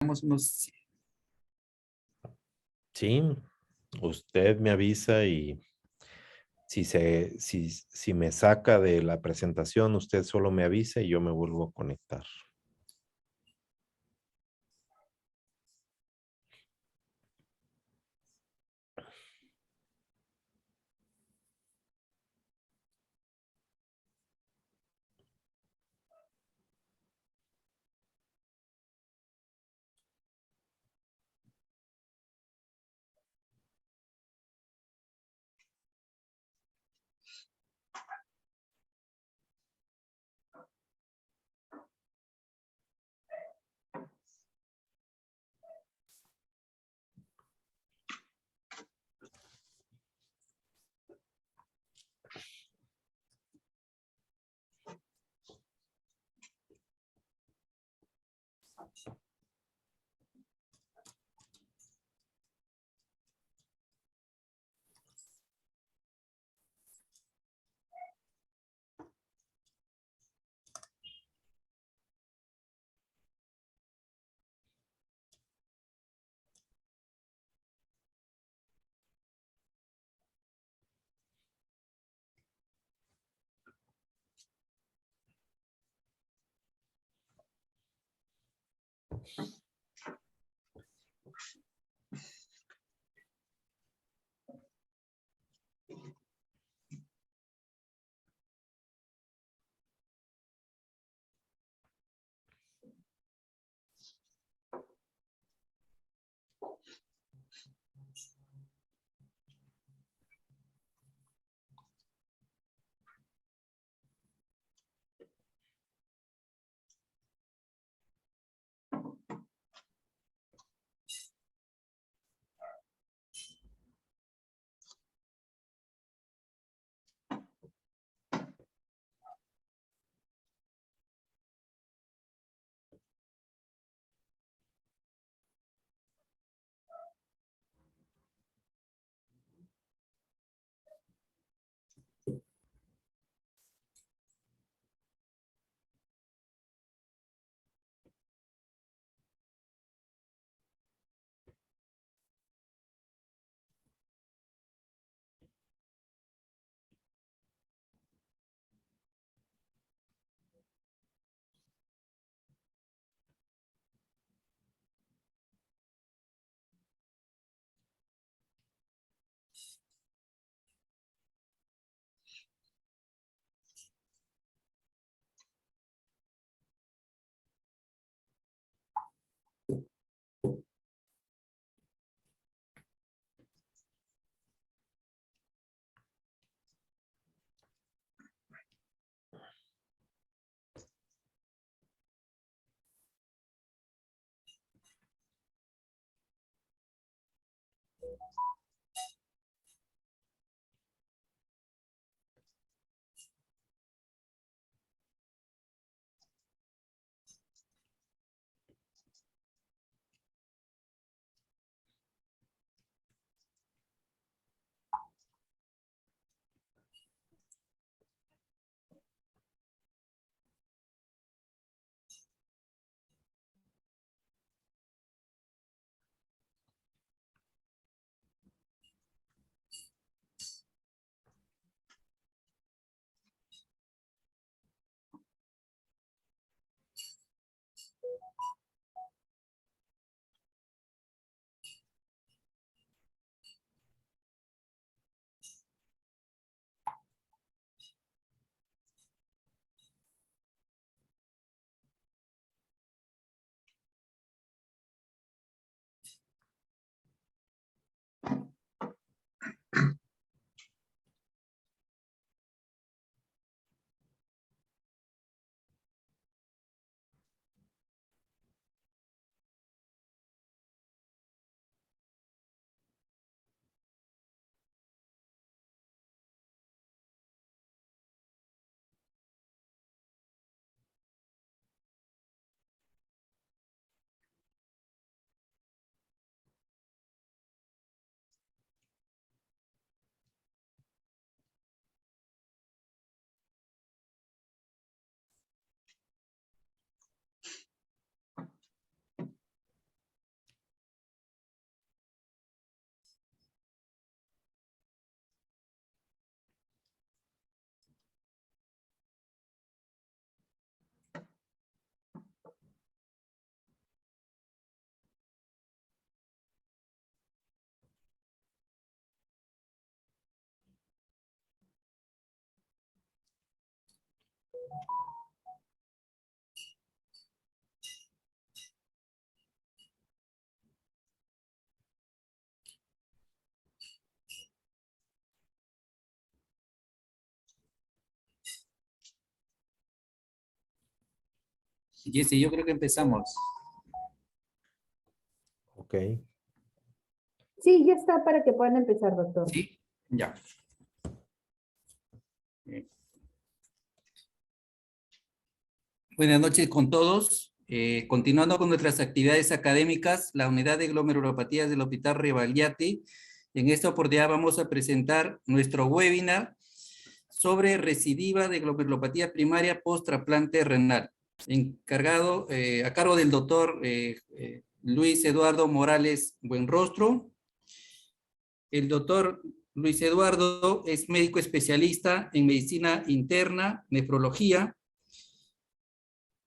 unos... Sí, usted me avisa y si me saca de la presentación, usted solo me avisa y yo me vuelvo a conectar. Jesse, yo creo que empezamos. Ok. Sí, ya está para que puedan empezar, doctor. ¿Sí? Ya. Bien. Buenas noches con todos. Continuando con nuestras actividades académicas, la unidad de glomerulopatías del Hospital Rebagliati. En esta oportunidad vamos a presentar nuestro webinar sobre recidiva de glomerulopatía primaria post-trasplante renal, encargado a cargo del doctor Luis Eduardo Morales Buenrostro. El doctor Luis Eduardo es médico especialista en medicina interna, nefrología,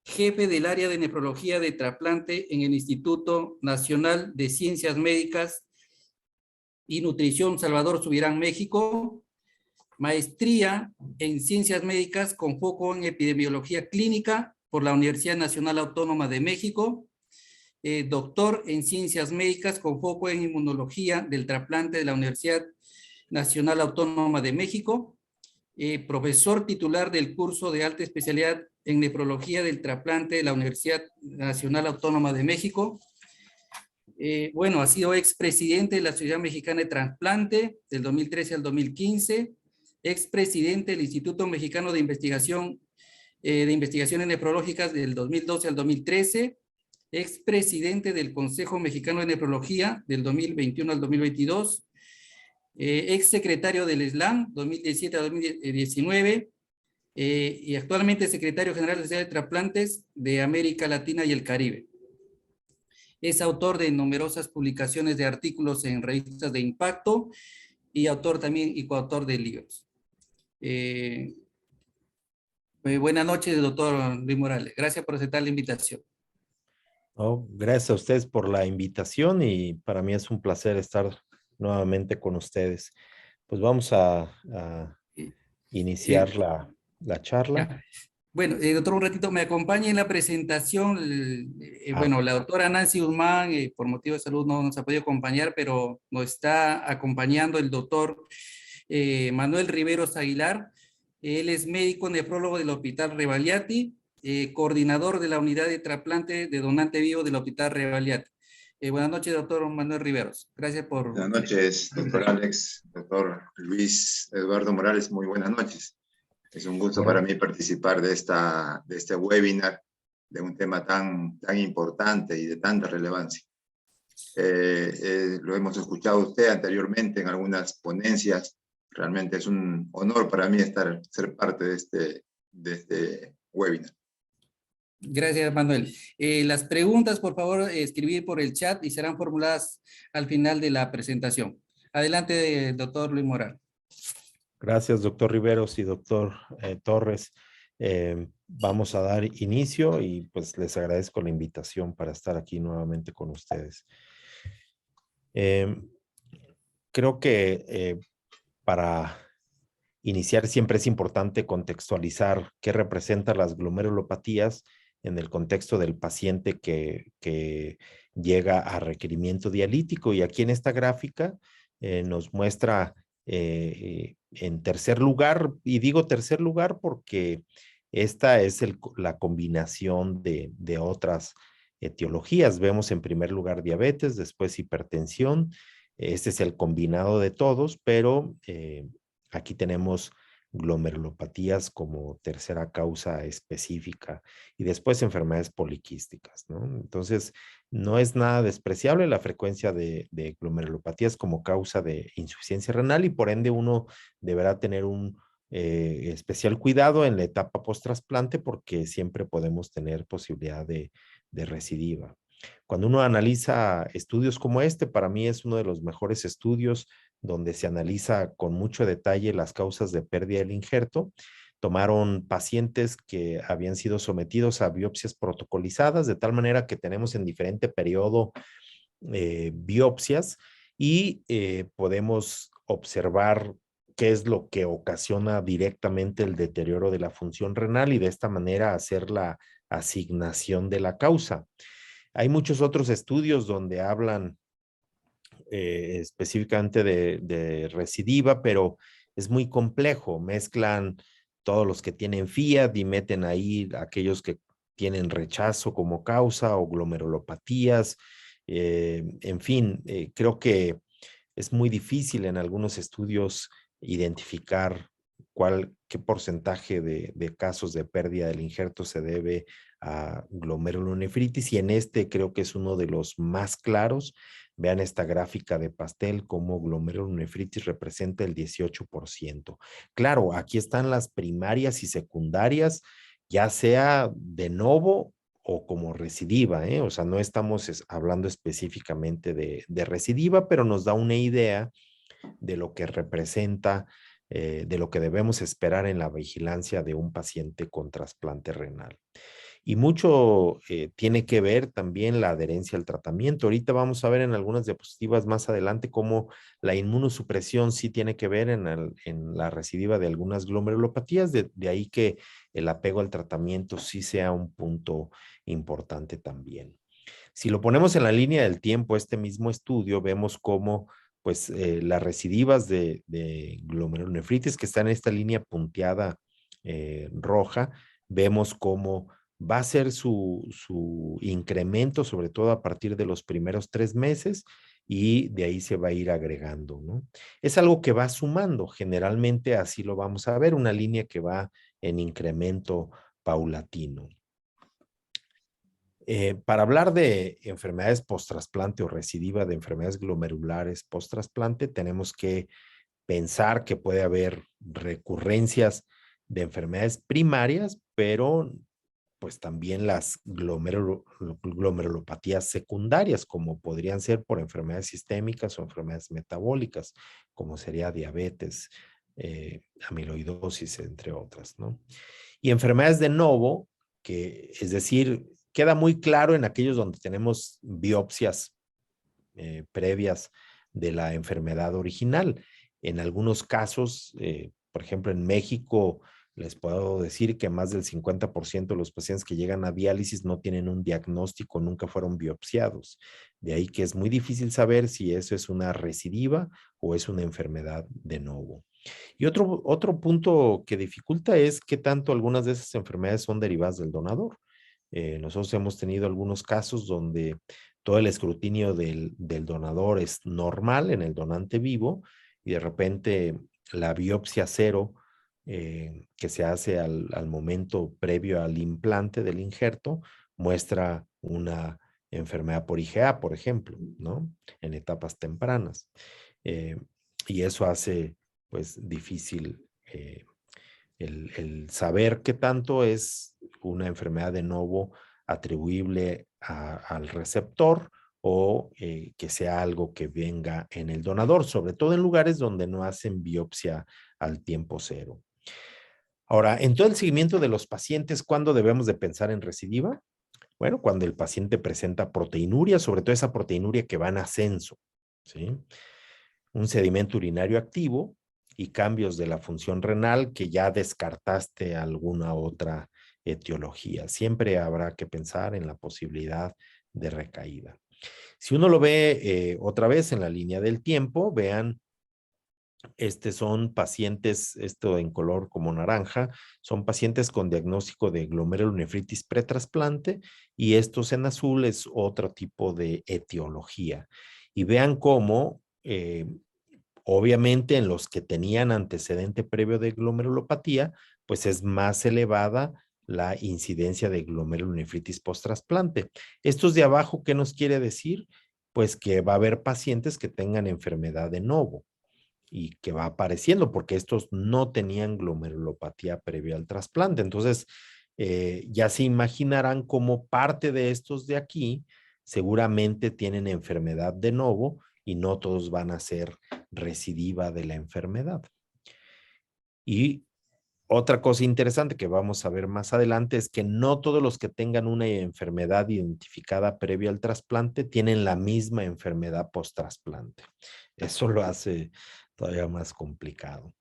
jefe del área de nefrología de trasplante en el Instituto Nacional de Ciencias Médicas y Nutrición Salvador Subirán, México, maestría en Ciencias Médicas con foco en Epidemiología Clínica por la Universidad Nacional Autónoma de México, doctor en Ciencias Médicas con foco en Inmunología del Trasplante de la Universidad Nacional Autónoma de México, profesor titular del curso de alta especialidad en nefrología del trasplante de la Universidad Nacional Autónoma de México. Bueno, ha sido expresidente de la Sociedad Mexicana de Trasplante del 2013 al 2015, expresidente del Instituto Mexicano de Investigaciones Nefrológicas del 2012 al 2013, expresidente del Consejo Mexicano de Nefrología del 2021 al 2022, exsecretario del SLAM 2017 a 2019, y actualmente secretario general de la Sociedad de Trasplantes de América Latina y el Caribe. Es autor de numerosas publicaciones de artículos en revistas de impacto y autor también y coautor de libros. Buenas noches, doctor Luis Morales. Gracias por aceptar la invitación. Oh, gracias a ustedes por la invitación y para mí es un placer estar nuevamente con ustedes. Pues vamos a iniciar la charla. Ya. Bueno, doctor, un ratito me acompaña en la presentación. Bueno, la doctora Nancy Guzmán, por motivo de salud, no nos ha podido acompañar, pero nos está acompañando el doctor Manuel Riveros Aguilar. Él es médico nefrólogo del Hospital Rebagliati, coordinador de la unidad de trasplante de donante vivo del Hospital Rebagliati. Buenas noches, doctor Manuel Riveros. Gracias por... Buenas noches, doctor Alex, doctor Luis Eduardo Morales, muy buenas noches. Es un gusto para mí participar de este webinar de un tema tan importante y de tanta relevancia. Lo hemos escuchado usted anteriormente en algunas ponencias. Realmente es un honor para mí ser parte de este webinar. Gracias, Manuel. Las preguntas, por favor, escribir por el chat y serán formuladas al final de la presentación. Adelante, doctor Luis Morales. Gracias, doctor Riveros y doctor Torres. Vamos a dar inicio y pues les agradezco la invitación para estar aquí nuevamente con ustedes. Creo que para iniciar siempre es importante contextualizar qué representan las glomerulopatías en el contexto del paciente que llega a requerimiento dialítico. Y aquí en esta gráfica nos muestra en tercer lugar, y digo tercer lugar porque esta es la combinación de otras etiologías. Vemos en primer lugar diabetes, después hipertensión. Este es el combinado de todos, pero aquí tenemos glomerulopatías como tercera causa específica y después enfermedades poliquísticas, ¿no? Entonces, no es nada despreciable la frecuencia de glomerulopatías como causa de insuficiencia renal y por ende uno deberá tener un especial cuidado en la etapa post-trasplante porque siempre podemos tener posibilidad de recidiva. Cuando uno analiza estudios como este, para mí es uno de los mejores estudios donde se analiza con mucho detalle las causas de pérdida del injerto. Tomaron pacientes que habían sido sometidos a biopsias protocolizadas, de tal manera que tenemos en diferente periodo biopsias y podemos observar qué es lo que ocasiona directamente el deterioro de la función renal y de esta manera hacer la asignación de la causa. Hay muchos otros estudios donde hablan específicamente de recidiva, pero es muy complejo. Mezclan todos los que tienen FIAD y meten ahí aquellos que tienen rechazo como causa o glomerulopatías. En fin, creo que es muy difícil en algunos estudios identificar qué porcentaje de casos de pérdida del injerto se debe a glomerulonefritis, y en este creo que es uno de los más claros. Vean esta gráfica de pastel, cómo glomerulonefritis representa el 18%. Claro, aquí están las primarias y secundarias, ya sea de novo o como recidiva, ¿eh? O sea, no estamos hablando específicamente de recidiva, pero nos da una idea de lo que representa, de lo que debemos esperar en la vigilancia de un paciente con trasplante renal. Y mucho tiene que ver también la adherencia al tratamiento. Ahorita vamos a ver en algunas diapositivas más adelante cómo la inmunosupresión sí tiene que ver en la recidiva de algunas glomerulopatías, de ahí que el apego al tratamiento sí sea un punto importante también. Si lo ponemos en la línea del tiempo, este mismo estudio, vemos cómo pues, las recidivas de glomerulonefritis, que está en esta línea punteada roja, vemos cómo va a ser su incremento, sobre todo a partir de los primeros 3 meses, y de ahí se va a ir agregando, ¿no? Es algo que va sumando, generalmente así lo vamos a ver, una línea que va en incremento paulatino. Para hablar de enfermedades post-trasplante o recidiva de enfermedades glomerulares post-trasplante, tenemos que pensar que puede haber recurrencias de enfermedades primarias, pero pues también las glomerulopatías secundarias, como podrían ser por enfermedades sistémicas o enfermedades metabólicas, como sería diabetes, amiloidosis, entre otras, ¿no? Y enfermedades de novo, que es decir, queda muy claro en aquellos donde tenemos biopsias previas de la enfermedad original. En algunos casos, por ejemplo, en México, les puedo decir que más del 50% de los pacientes que llegan a diálisis no tienen un diagnóstico, nunca fueron biopsiados. De ahí que es muy difícil saber si eso es una recidiva o es una enfermedad de novo. Y otro punto que dificulta es qué tanto algunas de esas enfermedades son derivadas del donador. Nosotros hemos tenido algunos casos donde todo el escrutinio del donador es normal en el donante vivo y de repente la biopsia cero que se hace al momento previo al implante del injerto muestra una enfermedad por IgA, por ejemplo, ¿no? En etapas tempranas. Y eso hace pues difícil el saber qué tanto es una enfermedad de novo atribuible al receptor o que sea algo que venga en el donador, sobre todo en lugares donde no hacen biopsia al tiempo cero. Ahora, en todo el seguimiento de los pacientes, ¿cuándo debemos de pensar en recidiva? Bueno, cuando el paciente presenta proteinuria, sobre todo esa proteinuria que va en ascenso, ¿sí? Un sedimento urinario activo y cambios de la función renal que ya descartaste alguna otra etiología. Siempre habrá que pensar en la posibilidad de recaída. Si uno lo ve otra vez en la línea del tiempo, vean, son pacientes, esto en color como naranja, son pacientes con diagnóstico de glomerulonefritis pretrasplante, y estos en azul es otro tipo de etiología. Y vean cómo obviamente en los que tenían antecedente previo de glomerulopatía, pues es más elevada la incidencia de glomerulonefritis post-trasplante. Estos de abajo, ¿qué nos quiere decir? Pues que va a haber pacientes que tengan enfermedad de novo y que va apareciendo porque estos no tenían glomerulopatía previa al trasplante. Entonces, ya se imaginarán cómo parte de estos de aquí seguramente tienen enfermedad de novo y no todos van a ser recidiva de la enfermedad. Y otra cosa interesante que vamos a ver más adelante es que no todos los que tengan una enfermedad identificada previa al trasplante tienen la misma enfermedad post-trasplante. Eso lo hace todavía más complicado.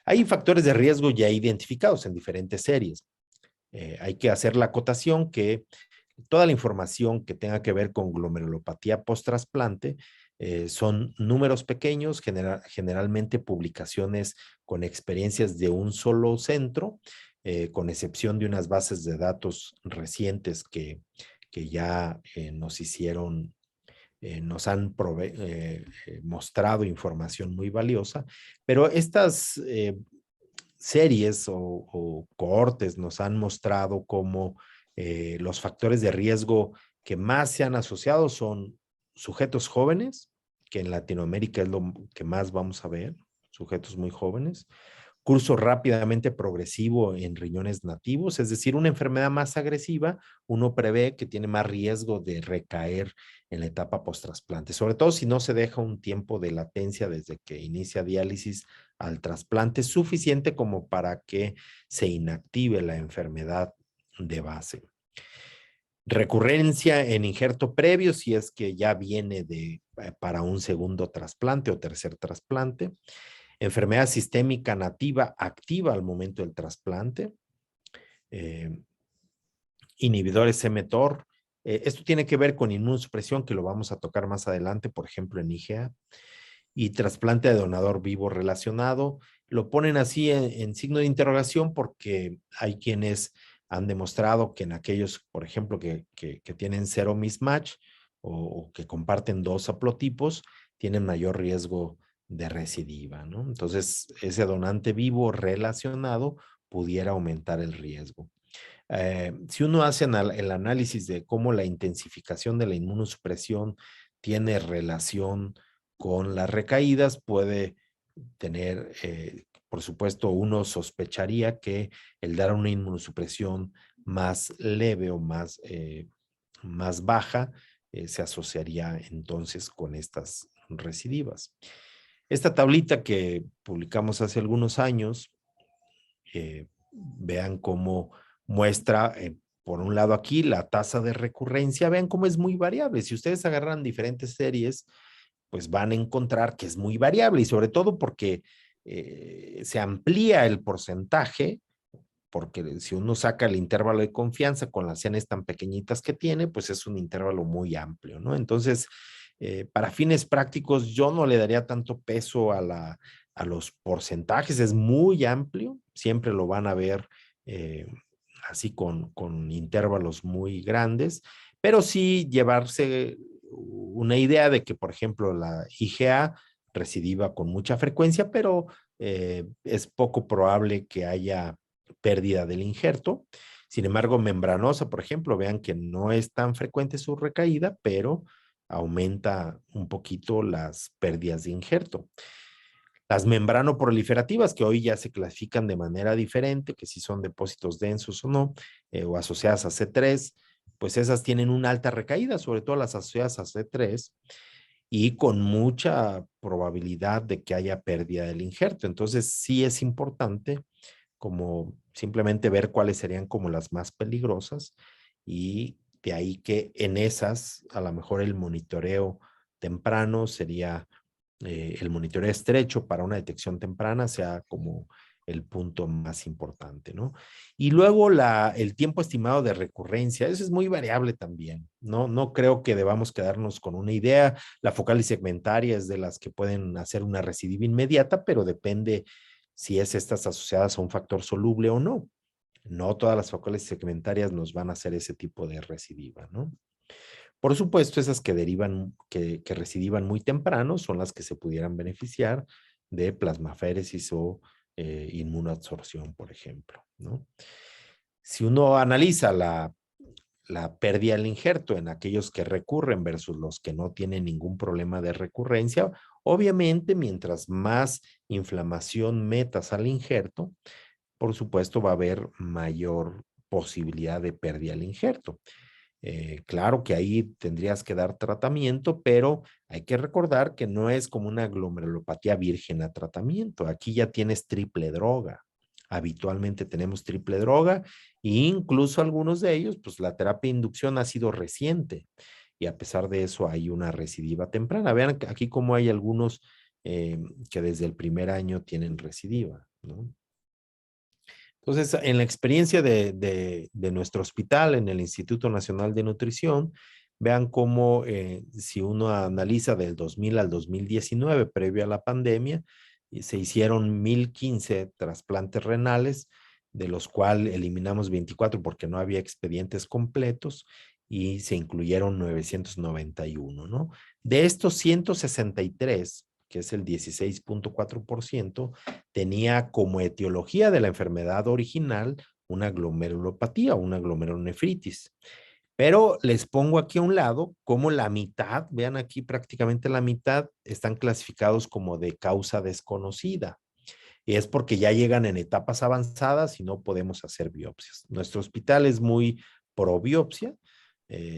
Hay factores de riesgo ya identificados en diferentes series. Hay que hacer la acotación que toda la información que tenga que ver con glomerulopatía post-trasplante son números pequeños, generalmente publicaciones con experiencias de un solo centro, con excepción de unas bases de datos recientes que ya nos han mostrado información muy valiosa, pero estas series o cohortes nos han mostrado cómo los factores de riesgo que más se han asociado son sujetos jóvenes, que en Latinoamérica es lo que más vamos a ver, sujetos muy jóvenes, curso rápidamente progresivo en riñones nativos, es decir, una enfermedad más agresiva, uno prevé que tiene más riesgo de recaer en la etapa post-trasplante, sobre todo si no se deja un tiempo de latencia desde que inicia diálisis al trasplante suficiente como para que se inactive la enfermedad de base. Recurrencia en injerto previo si es que ya viene para un segundo trasplante o tercer trasplante. Enfermedad sistémica nativa activa al momento del trasplante. Inhibidores mTOR. Esto tiene que ver con inmunosupresión, que lo vamos a tocar más adelante, por ejemplo, en IgA. Y trasplante de donador vivo relacionado. Lo ponen así en signo de interrogación porque hay quienes han demostrado que en aquellos, por ejemplo, que tienen cero mismatch o que comparten dos haplotipos, tienen mayor riesgo de recidiva, ¿no? Entonces, ese donante vivo relacionado pudiera aumentar el riesgo. Si uno hace el análisis de cómo la intensificación de la inmunosupresión tiene relación con las recaídas, puede tener, por supuesto, uno sospecharía que el dar una inmunosupresión más leve o más baja se asociaría entonces con estas recidivas. Esta tablita que publicamos hace algunos años, vean cómo muestra, por un lado aquí, la tasa de recurrencia, vean cómo es muy variable. Si ustedes agarran diferentes series, pues van a encontrar que es muy variable y sobre todo porque se amplía el porcentaje, porque si uno saca el intervalo de confianza con las Ns tan pequeñitas que tiene, pues es un intervalo muy amplio, ¿no? Entonces, para fines prácticos, yo no le daría tanto peso a los porcentajes, es muy amplio, siempre lo van a ver así con intervalos muy grandes, pero sí llevarse una idea de que, por ejemplo, la IgA recidiva con mucha frecuencia, pero es poco probable que haya pérdida del injerto. Sin embargo, membranosa, por ejemplo, vean que no es tan frecuente su recaída, pero aumenta un poquito las pérdidas de injerto. Las membrano proliferativas, que hoy ya se clasifican de manera diferente, que si son depósitos densos o no, o asociadas a C3, pues esas tienen una alta recaída, sobre todo las asociadas a C3, y con mucha probabilidad de que haya pérdida del injerto. Entonces, sí es importante como simplemente ver cuáles serían como las más peligrosas y de ahí que en esas a lo mejor el monitoreo temprano sería el monitoreo estrecho para una detección temprana sea como el punto más importante, ¿no? Y luego el tiempo estimado de recurrencia, eso es muy variable también, ¿no? No creo que debamos quedarnos con una idea. La focal y segmentaria es de las que pueden hacer una recidiva inmediata, pero depende si estas asociadas a un factor soluble o no. No todas las focales segmentarias nos van a hacer ese tipo de recidiva, ¿no? Por supuesto, esas que recidivan muy temprano son las que se pudieran beneficiar de plasmaféresis o inmunoabsorción, por ejemplo, ¿no? Si uno analiza la pérdida del injerto en aquellos que recurren versus los que no tienen ningún problema de recurrencia, obviamente mientras más inflamación metas al injerto, por supuesto va a haber mayor posibilidad de pérdida del injerto. Claro que ahí tendrías que dar tratamiento, pero hay que recordar que no es como una glomerulopatía virgen a tratamiento. Aquí ya tienes triple droga. Habitualmente tenemos triple droga e incluso algunos de ellos, pues la terapia de inducción ha sido reciente y a pesar de eso hay una recidiva temprana. Vean aquí cómo hay algunos que desde el primer año tienen recidiva, ¿no? Entonces, en la experiencia de nuestro hospital, en el Instituto Nacional de Nutrición, vean cómo si uno analiza del 2000 al 2019, previo a la pandemia, se hicieron 1015 trasplantes renales, de los cuales eliminamos 24 porque no había expedientes completos y se incluyeron 991, ¿no? De estos 163, que es el 16.4%, tenía como etiología de la enfermedad original una glomerulopatía o una glomerulonefritis. Pero les pongo aquí a un lado como la mitad, vean aquí prácticamente la mitad, están clasificados como de causa desconocida. Y es porque ya llegan en etapas avanzadas y no podemos hacer biopsias. Nuestro hospital es muy pro biopsia,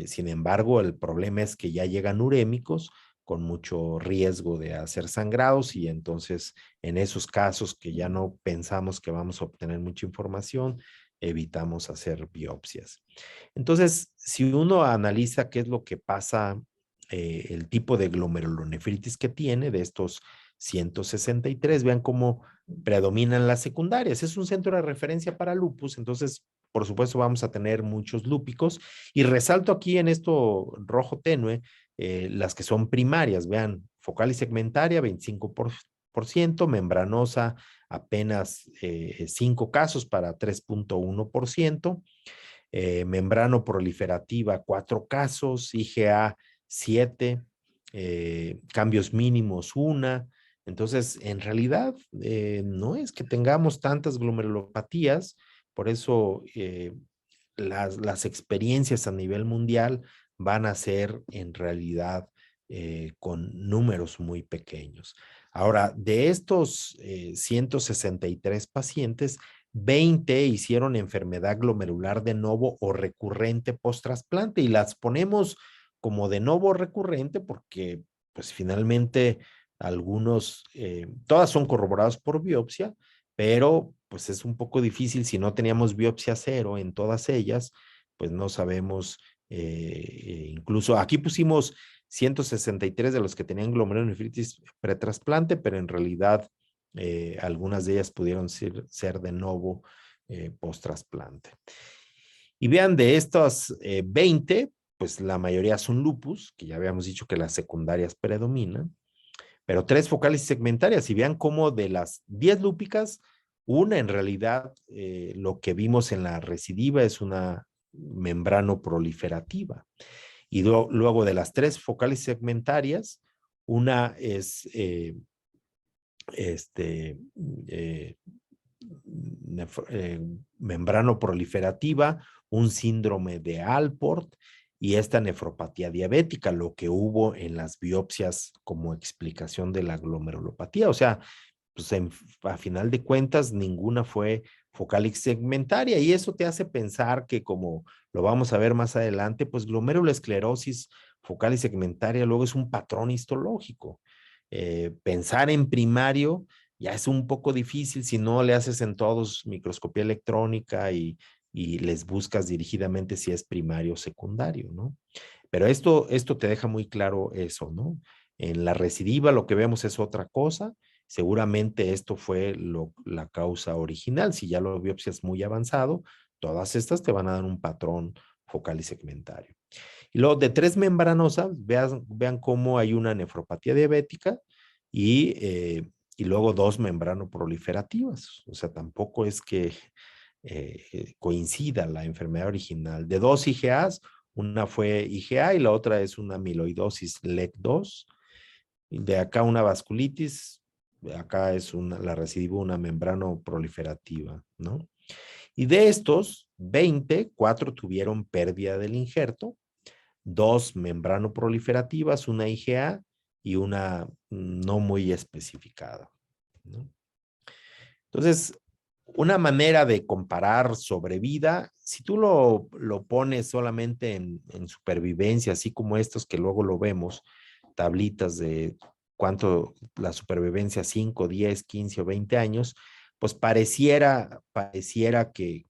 sin embargo, el problema es que ya llegan urémicos con mucho riesgo de hacer sangrados y entonces en esos casos que ya no pensamos que vamos a obtener mucha información, evitamos hacer biopsias. Entonces, si uno analiza qué es lo que pasa, el tipo de glomerulonefritis que tiene de estos 163, vean cómo predominan las secundarias. Es un centro de referencia para lupus, entonces, por supuesto, vamos a tener muchos lúpicos. Y resalto aquí en esto rojo tenue, las que son primarias, vean, focal y segmentaria, 25%, membranosa, apenas 5 casos para 3.1%, membrano proliferativa, 4 casos, IgA 7, cambios mínimos 1. Entonces, en realidad, no es que tengamos tantas glomerulopatías, por eso las experiencias a nivel mundial van a ser en realidad con números muy pequeños. Ahora, de estos 163 pacientes, 20 hicieron enfermedad glomerular de novo o recurrente post-trasplante y las ponemos como de novo recurrente porque pues finalmente algunos, todas son corroboradas por biopsia, pero pues es un poco difícil si no teníamos biopsia cero en todas ellas, pues no sabemos, incluso aquí pusimos 163 de los que tenían glomerulonefritis pretrasplante, pero en realidad algunas de ellas pudieron ser de novo post-trasplante. Y vean, de estas 20, pues la mayoría son lupus, que ya habíamos dicho que las secundarias predominan, pero 3 focales y segmentarias. Y vean cómo de las 10 lúpicas, una en realidad, lo que vimos en la recidiva es una membrano proliferativa. Y luego de las 3 focales segmentarias, una es membrano proliferativa, un síndrome de Alport y esta nefropatía diabética, lo que hubo en las biopsias como explicación de la glomerulopatía. O sea, pues a final de cuentas, ninguna fue focal y segmentaria, y eso te hace pensar que, como lo vamos a ver más adelante, pues glomerulosclerosis focal y segmentaria luego es un patrón histológico. Pensar en primario ya es un poco difícil si no le haces en todos microscopía electrónica y les buscas dirigidamente si es primario o secundario, ¿no? Pero esto te deja muy claro eso, ¿no? En la recidiva lo que vemos es otra cosa. Seguramente esto fue la causa original. Si ya lo biopsias muy avanzado, todas estas te van a dar un patrón focal y segmentario. Y luego de 3 membranosas, vean cómo hay una nefropatía diabética y luego 2 membrano proliferativas. O sea, tampoco es que coincida la enfermedad original. De 2 IgAs, una fue IgA y la otra es una amiloidosis LEC2. De acá una vasculitis, acá es la recidiva una membrano proliferativa, ¿no? Y de estos 20, 4 tuvieron pérdida del injerto, 2 membrano proliferativas, una IgA y una no muy especificada, ¿no? Entonces, una manera de comparar sobrevida, si tú lo pones solamente en supervivencia, así como estos que luego lo vemos, tablitas de cuánto la supervivencia, 5, 10, 15 o 20 años, pues pareciera que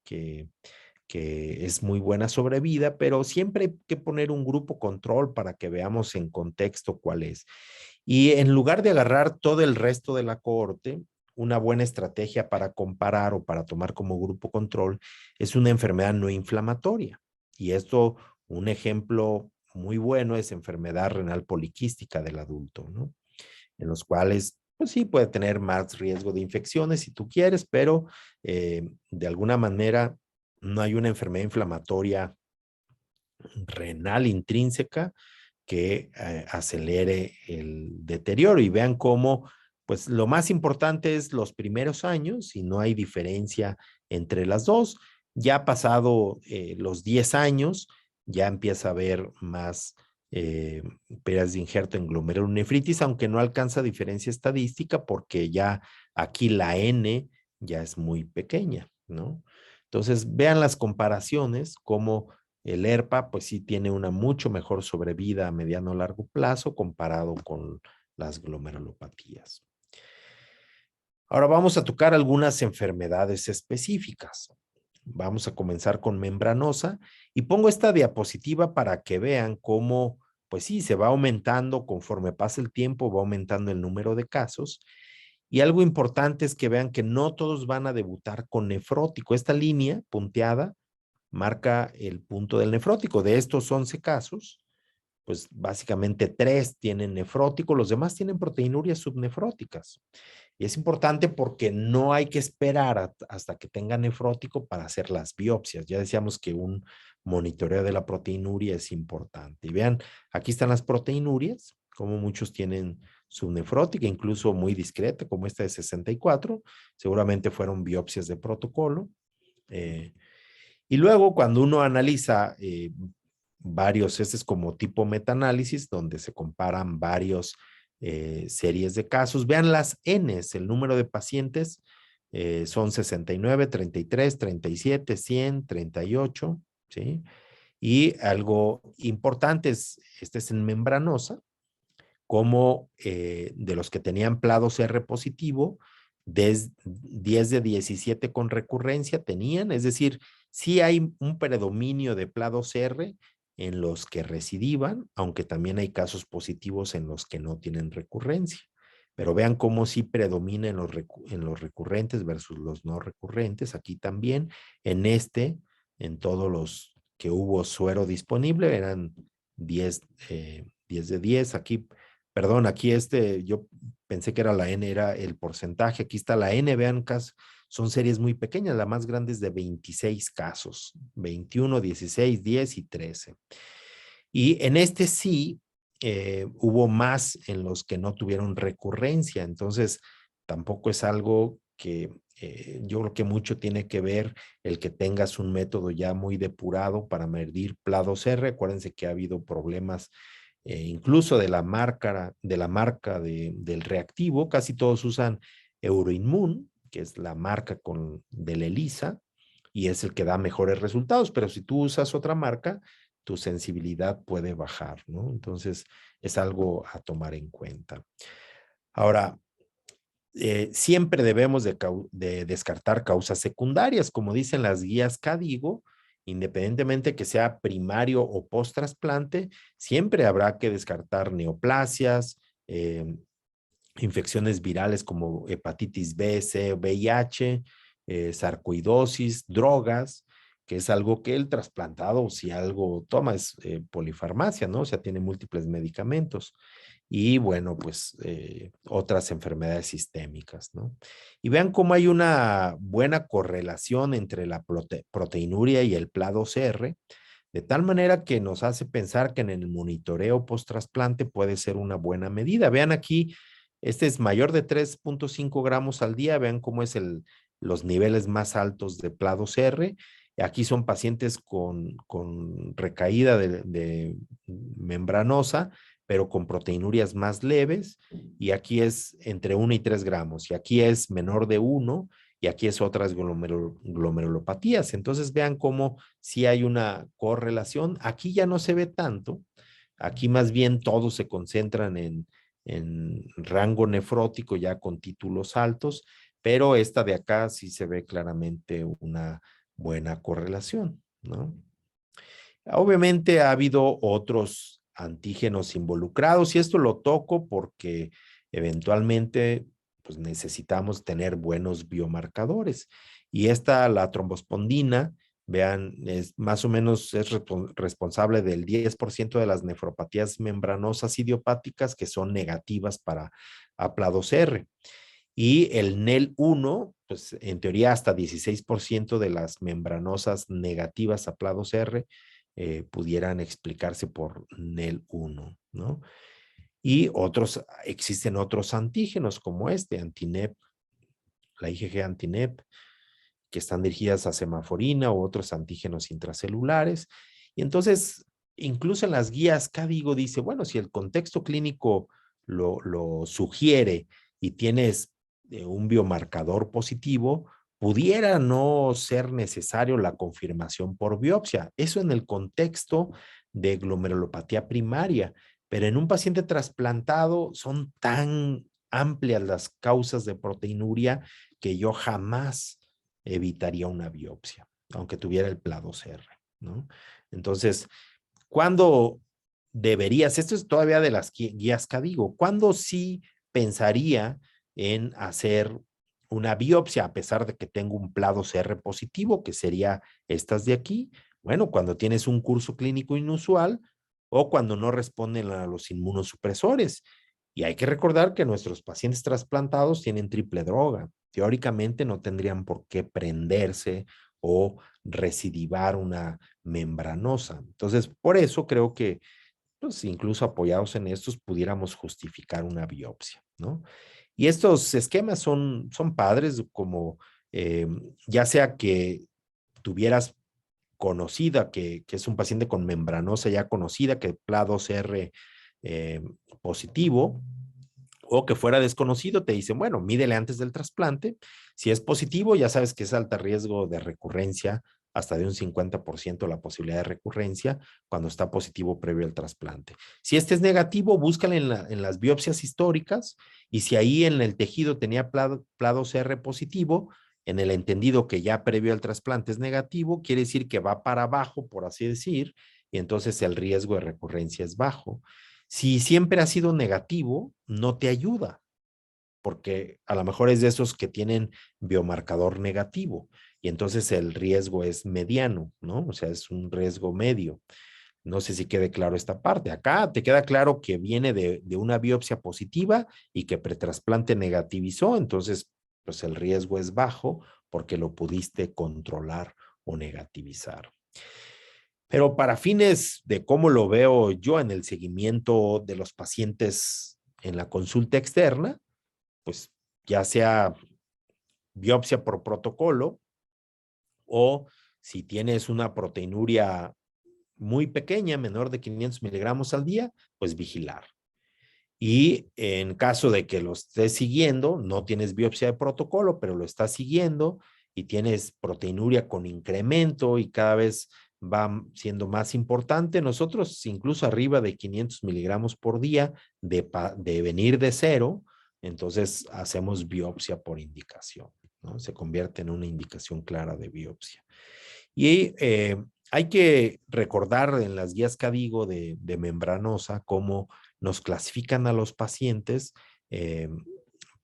que es muy buena sobrevida, pero siempre hay que poner un grupo control para que veamos en contexto cuál es. Y en lugar de agarrar todo el resto de la cohorte, una buena estrategia para comparar o para tomar como grupo control es una enfermedad no inflamatoria. Y esto, un ejemplo muy bueno es enfermedad renal poliquística del adulto, ¿no? En los cuales, pues sí, puede tener más riesgo de infecciones si tú quieres, pero de alguna manera no hay una enfermedad inflamatoria renal intrínseca que acelere el deterioro. Y vean cómo, pues lo más importante es los primeros años y no hay diferencia entre las dos. Ya pasado los 10 años, ya empieza a haber más pérdidas de injerto en glomerulonefritis, aunque no alcanza diferencia estadística porque ya aquí la N ya es muy pequeña, ¿no? Entonces, vean las comparaciones, como el ERPA, pues sí tiene una mucho mejor sobrevida a mediano o largo plazo comparado con las glomerulopatías. Ahora vamos a tocar algunas enfermedades específicas. Vamos a comenzar con membranosa y pongo esta diapositiva para que vean cómo, pues sí, se va aumentando conforme pasa el tiempo, va aumentando el número de casos. Y algo importante es que vean que no todos van a debutar con nefrótico. Esta línea punteada marca el punto del nefrótico. De estos 11 casos, pues básicamente 3 tienen nefrótico, los demás tienen proteinurias subnefróticas. Y es importante porque no hay que esperar hasta que tenga nefrótico para hacer las biopsias. Ya decíamos que un monitoreo de la proteinuria es importante. Y vean, aquí están las proteinurias, como muchos tienen subnefrótica, incluso muy discreta, como esta de 64. Seguramente fueron biopsias de protocolo. Y luego cuando uno analiza varios, este es como tipo metaanálisis, donde se comparan varios series de casos. Vean las Ns, el número de pacientes son 69, 33, 37, 100, 38, ¿sí? Y algo importante es, este es en membranosa, como de los que tenían PLA2R positivo, 10 de 17 con recurrencia tenían, es decir, sí hay un predominio de PLA2R en los que recidivan, aunque también hay casos positivos en los que no tienen recurrencia. Pero vean cómo sí predomina en los recurrentes versus los no recurrentes. Aquí también, en todos los que hubo suero disponible, eran 10 de 10. Aquí, perdón, aquí yo pensé que era la N, era el porcentaje. Aquí está la N, vean, son series muy pequeñas, la más grande es de 26 casos, 21, 16, 10 y 13. Y en este sí, hubo más en los que no tuvieron recurrencia, entonces tampoco es algo que yo creo que mucho tiene que ver el que tengas un método ya muy depurado para medir PLA2R. Acuérdense que ha habido problemas incluso de la marca del reactivo. Casi todos usan Euroinmun, que es la marca del ELISA, y es el que da mejores resultados, pero si tú usas otra marca, tu sensibilidad puede bajar, ¿no? Entonces, es algo a tomar en cuenta. Ahora, siempre debemos de descartar causas secundarias, como dicen las guías CADIGO, independientemente que sea primario o post-trasplante, siempre habrá que descartar neoplasias, infecciones virales como hepatitis B, C, VIH, sarcoidosis, drogas, que es algo que el trasplantado, si algo toma, es polifarmacia, ¿no? O sea, tiene múltiples medicamentos. Y bueno, pues otras enfermedades sistémicas, ¿no? Y vean cómo hay una buena correlación entre la proteinuria y el PLA2R, de tal manera que nos hace pensar que en el monitoreo post-trasplante puede ser una buena medida. Vean aquí, este es mayor de 3.5 gramos al día, vean cómo es los niveles más altos de PLA2R. Aquí son pacientes con recaída de membranosa, pero con proteinurias más leves, y aquí es entre 1 y 3 gramos, y aquí es menor de 1, y aquí es otras glomerulopatías. Entonces vean cómo sí hay una correlación. Aquí ya no se ve tanto, aquí más bien todos se concentran en rango nefrótico ya con títulos altos, pero esta de acá sí se ve claramente una buena correlación, ¿no? Obviamente ha habido otros antígenos involucrados y esto lo toco porque eventualmente pues, necesitamos tener buenos biomarcadores. Y la trombospondina, vean, es más o menos es responsable del 10% de las nefropatías membranosas idiopáticas que son negativas para APLA2R. Y el NEL1, pues en teoría hasta 16% de las membranosas negativas a APLA2R pudieran explicarse por NEL1, ¿no? Y existen otros antígenos como antinep, la IgG antinep, que están dirigidas a semaforina u otros antígenos intracelulares. Y entonces, incluso en las guías CADIGO dice, bueno, si el contexto clínico lo sugiere y tienes un biomarcador positivo, pudiera no ser necesario la confirmación por biopsia. Eso en el contexto de glomerulopatía primaria, pero en un paciente trasplantado son tan amplias las causas de proteinuria que yo jamás evitaría una biopsia, aunque tuviera el PLA2R, ¿no? Entonces, ¿cuándo deberías? Esto es todavía de las guías CADIGO. ¿Cuándo sí pensaría en hacer una biopsia a pesar de que tengo un PLA2R positivo, que sería estas de aquí? Bueno, cuando tienes un curso clínico inusual o cuando no responden a los inmunosupresores. Y hay que recordar que nuestros pacientes trasplantados tienen triple droga. Teóricamente no tendrían por qué prenderse o recidivar una membranosa. Entonces, por eso creo que pues, incluso apoyados en estos pudiéramos justificar una biopsia, ¿no? Y estos esquemas son padres, como ya sea que tuvieras conocida, que es un paciente con membranosa ya conocida, que PLA2R positivo, o que fuera desconocido, te dicen, bueno, mídele antes del trasplante. Si es positivo, ya sabes que es alta riesgo de recurrencia, hasta de un 50% la posibilidad de recurrencia cuando está positivo previo al trasplante. Si este es negativo, búscale en las biopsias históricas y si ahí en el tejido tenía PLA2R positivo, en el entendido que ya previo al trasplante es negativo, quiere decir que va para abajo, por así decir, y entonces el riesgo de recurrencia es bajo. Si siempre ha sido negativo, no te ayuda, porque a lo mejor es de esos que tienen biomarcador negativo y entonces el riesgo es mediano, ¿no? O sea, es un riesgo medio. No sé si quede claro esta parte. Acá te queda claro que viene de una biopsia positiva y que pretrasplante negativizó, entonces pues el riesgo es bajo porque lo pudiste controlar o negativizar. Pero para fines de cómo lo veo yo en el seguimiento de los pacientes en la consulta externa, pues ya sea biopsia por protocolo o si tienes una proteinuria muy pequeña, menor de 500 miligramos al día, pues vigilar. Y en caso de que lo estés siguiendo, no tienes biopsia de protocolo, pero lo estás siguiendo y tienes proteinuria con incremento y cada vez va siendo más importante, nosotros incluso arriba de 500 miligramos por día de venir de cero, entonces hacemos biopsia por indicación, ¿no? Se convierte en una indicación clara de biopsia. Y hay que recordar en las guías CADIGO de membranosa cómo nos clasifican a los pacientes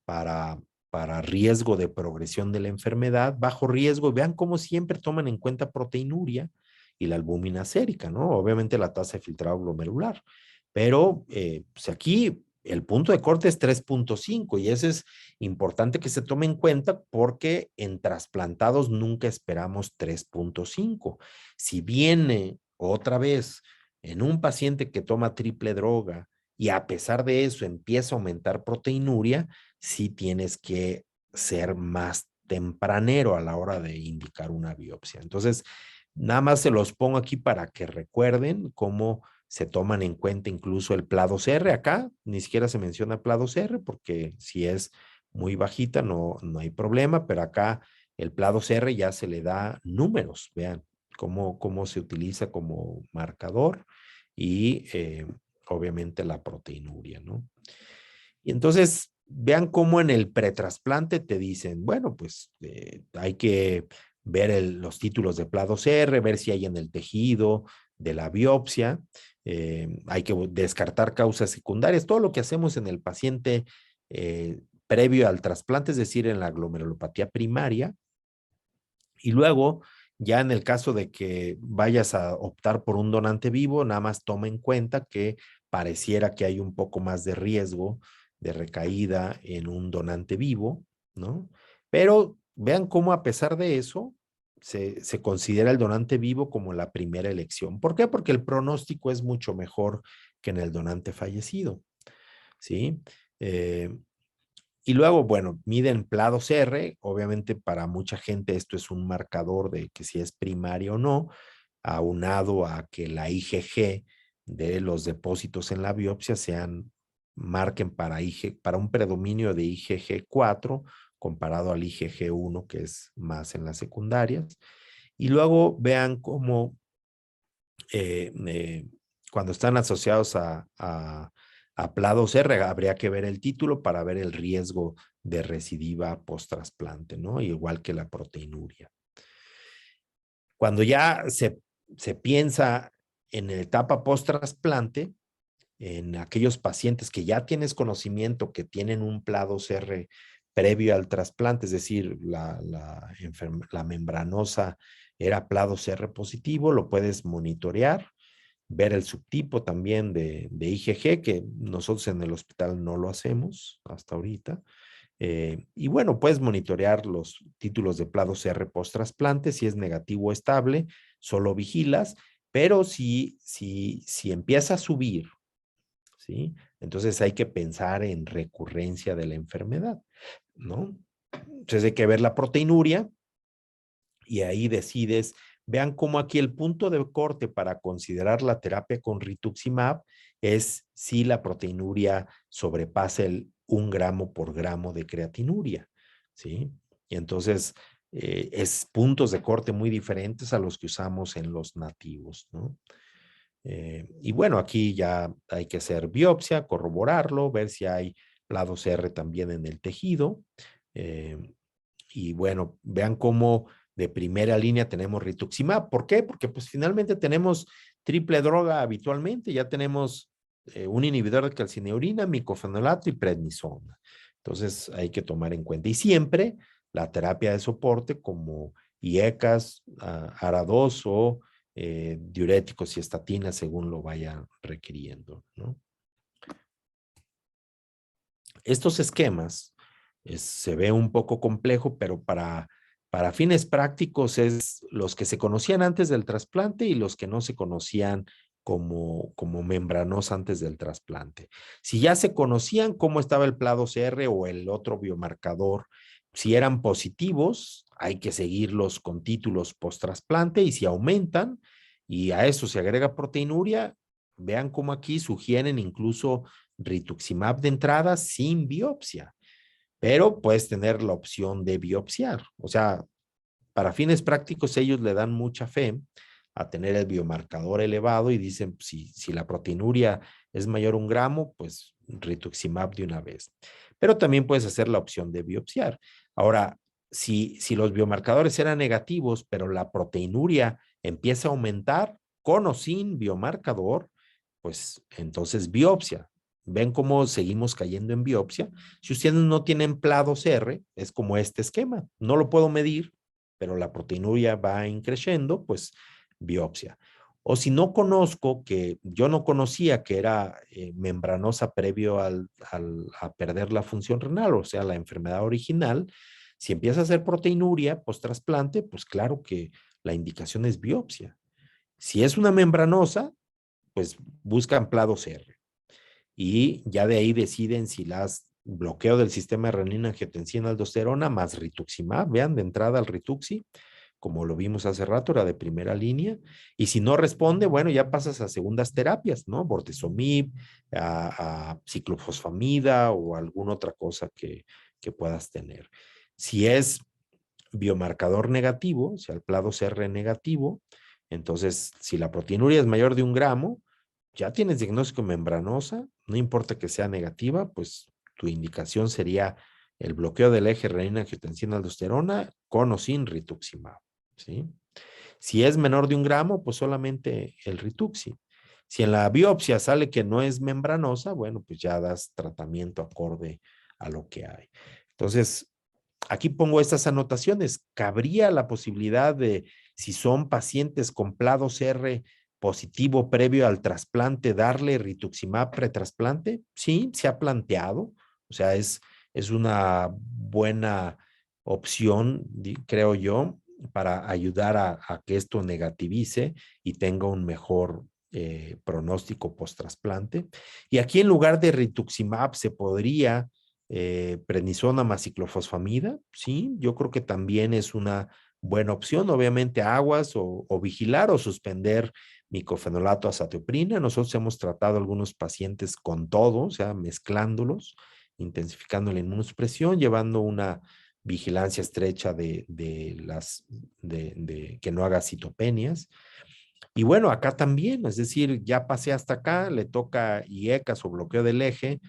para riesgo de progresión de la enfermedad, bajo riesgo, vean cómo siempre toman en cuenta proteinuria y la albúmina sérica, ¿no? Obviamente la tasa de filtrado glomerular, pero pues aquí el punto de corte es 3.5 y ese es importante que se tome en cuenta porque en trasplantados nunca esperamos 3.5. Si viene otra vez en un paciente que toma triple droga y a pesar de eso empieza a aumentar proteinuria, sí tienes que ser más tempranero a la hora de indicar una biopsia. Entonces, nada más se los pongo aquí para que recuerden cómo se toman en cuenta incluso el PLA2R. Acá ni siquiera se menciona PLA2R porque si es muy bajita no hay problema, pero acá el PLA2R ya se le da números, vean cómo se utiliza como marcador y obviamente la proteinuria, ¿no? Y entonces vean cómo en el pretrasplante te dicen, bueno, pues hay que ver los títulos de PLA2R, ver si hay en el tejido de la biopsia. Hay que descartar causas secundarias, todo lo que hacemos en el paciente previo al trasplante, es decir, en la glomerulopatía primaria. Y luego, ya en el caso de que vayas a optar por un donante vivo, nada más toma en cuenta que pareciera que hay un poco más de riesgo de recaída en un donante vivo, ¿no? Pero vean cómo a pesar de eso, se considera el donante vivo como la primera elección. ¿Por qué? Porque el pronóstico es mucho mejor que en el donante fallecido, ¿sí? Y luego, bueno, miden PLA2R. Obviamente para mucha gente esto es un marcador de que si es primaria o no, aunado a que la IgG de los depósitos en la biopsia marquen para un predominio de IgG4 comparado al IgG1, que es más en las secundarias. Y luego vean cómo cuando están asociados a PLA2R, habría que ver el título para ver el riesgo de recidiva post-trasplante, ¿no? Igual que la proteinuria. Cuando ya se piensa en la etapa post-trasplante, en aquellos pacientes que ya tienes conocimiento que tienen un PLA2R previo al trasplante, es decir, la membranosa era PLA2R positivo, lo puedes monitorear, ver el subtipo también de IgG, que nosotros en el hospital no lo hacemos hasta ahorita. Y bueno, puedes monitorear los títulos de PLA2R post-trasplante. Si es negativo o estable, solo vigilas, pero si empieza a subir, ¿sí? Entonces hay que pensar en recurrencia de la enfermedad, ¿no? Entonces hay que ver la proteinuria y ahí decides. Vean cómo aquí el punto de corte para considerar la terapia con rituximab es si la proteinuria sobrepasa el 1 gramo por gramo de creatinuria, ¿sí? Y entonces es puntos de corte muy diferentes a los que usamos en los nativos, ¿no? Y bueno, aquí ya hay que hacer biopsia, corroborarlo, ver si hay PLA2R también en el tejido. Y bueno, vean cómo de primera línea tenemos rituximab. ¿Por qué? Porque pues finalmente tenemos triple droga habitualmente. Ya tenemos un inhibidor de calcineurina, micofenolato y prednisona. Entonces hay que tomar en cuenta. Y siempre la terapia de soporte como IECAS, ARA2 o diuréticos y estatinas según lo vayan requiriendo, ¿no? Estos esquemas se ve un poco complejo, pero para fines prácticos es los que se conocían antes del trasplante y los que no se conocían como membranosa antes del trasplante. Si ya se conocían cómo estaba el PLA2R o el otro biomarcador, si eran positivos, hay que seguirlos con títulos post-trasplante, y si aumentan y a eso se agrega proteinuria, vean cómo aquí sugieren incluso rituximab de entrada sin biopsia, pero puedes tener la opción de biopsiar. O sea, para fines prácticos ellos le dan mucha fe a tener el biomarcador elevado y dicen, si la proteinuria es mayor a 1 gramo, pues rituximab de una vez. Pero también puedes hacer la opción de biopsiar. Ahora, si los biomarcadores eran negativos, pero la proteinuria empieza a aumentar con o sin biomarcador, pues entonces biopsia. ¿Ven cómo seguimos cayendo en biopsia? Si ustedes no tienen PLA2R, es como este esquema. No lo puedo medir, pero la proteinuria va creciendo, pues biopsia. O si no conozco, que yo no conocía que era membranosa previo a perder la función renal, o sea, la enfermedad original, si empieza a hacer proteinuria post-trasplante, pues claro que la indicación es biopsia. Si es una membranosa, pues buscan PLA2R. Y ya de ahí deciden si las bloqueo del sistema de renina-angiotensina-aldosterona más rituximab, vean de entrada al rituxi, como lo vimos hace rato, era de primera línea, y si no responde, bueno, ya pasas a segundas terapias, ¿no? Bortezomib, a ciclofosfamida o alguna otra cosa que puedas tener. Si es biomarcador negativo, o sea, el PLA2R negativo, entonces si la proteinuria es mayor de 1 gramo, ya tienes diagnóstico membranosa, no importa que sea negativa, pues tu indicación sería el bloqueo del eje renina-angiotensina-aldosterona con o sin rituximab. ¿sí? Si es menor de 1 gramo, pues solamente el Rituxi. Si en la biopsia sale que no es membranosa, bueno, pues ya das tratamiento acorde a lo que hay. Entonces, aquí pongo estas anotaciones. ¿Cabría la posibilidad de, si son pacientes con PLA2R positivo previo al trasplante, darle rituximab pretrasplante? Sí, se ha planteado. O sea, es una buena opción, creo yo, para ayudar a que esto negativice y tenga un mejor pronóstico post-trasplante. Y aquí en lugar de rituximab se podría prednisona más ciclofosfamida, sí, yo creo que también es una buena opción. Obviamente aguas o vigilar o suspender micofenolato azatioprina. Nosotros hemos tratado a algunos pacientes con todo, o sea, mezclándolos, intensificando la inmunosupresión, llevando una vigilancia estrecha de que no haga citopenias. Y bueno, acá también, es decir, ya pasé hasta acá, le toca IECAS o bloqueo del eje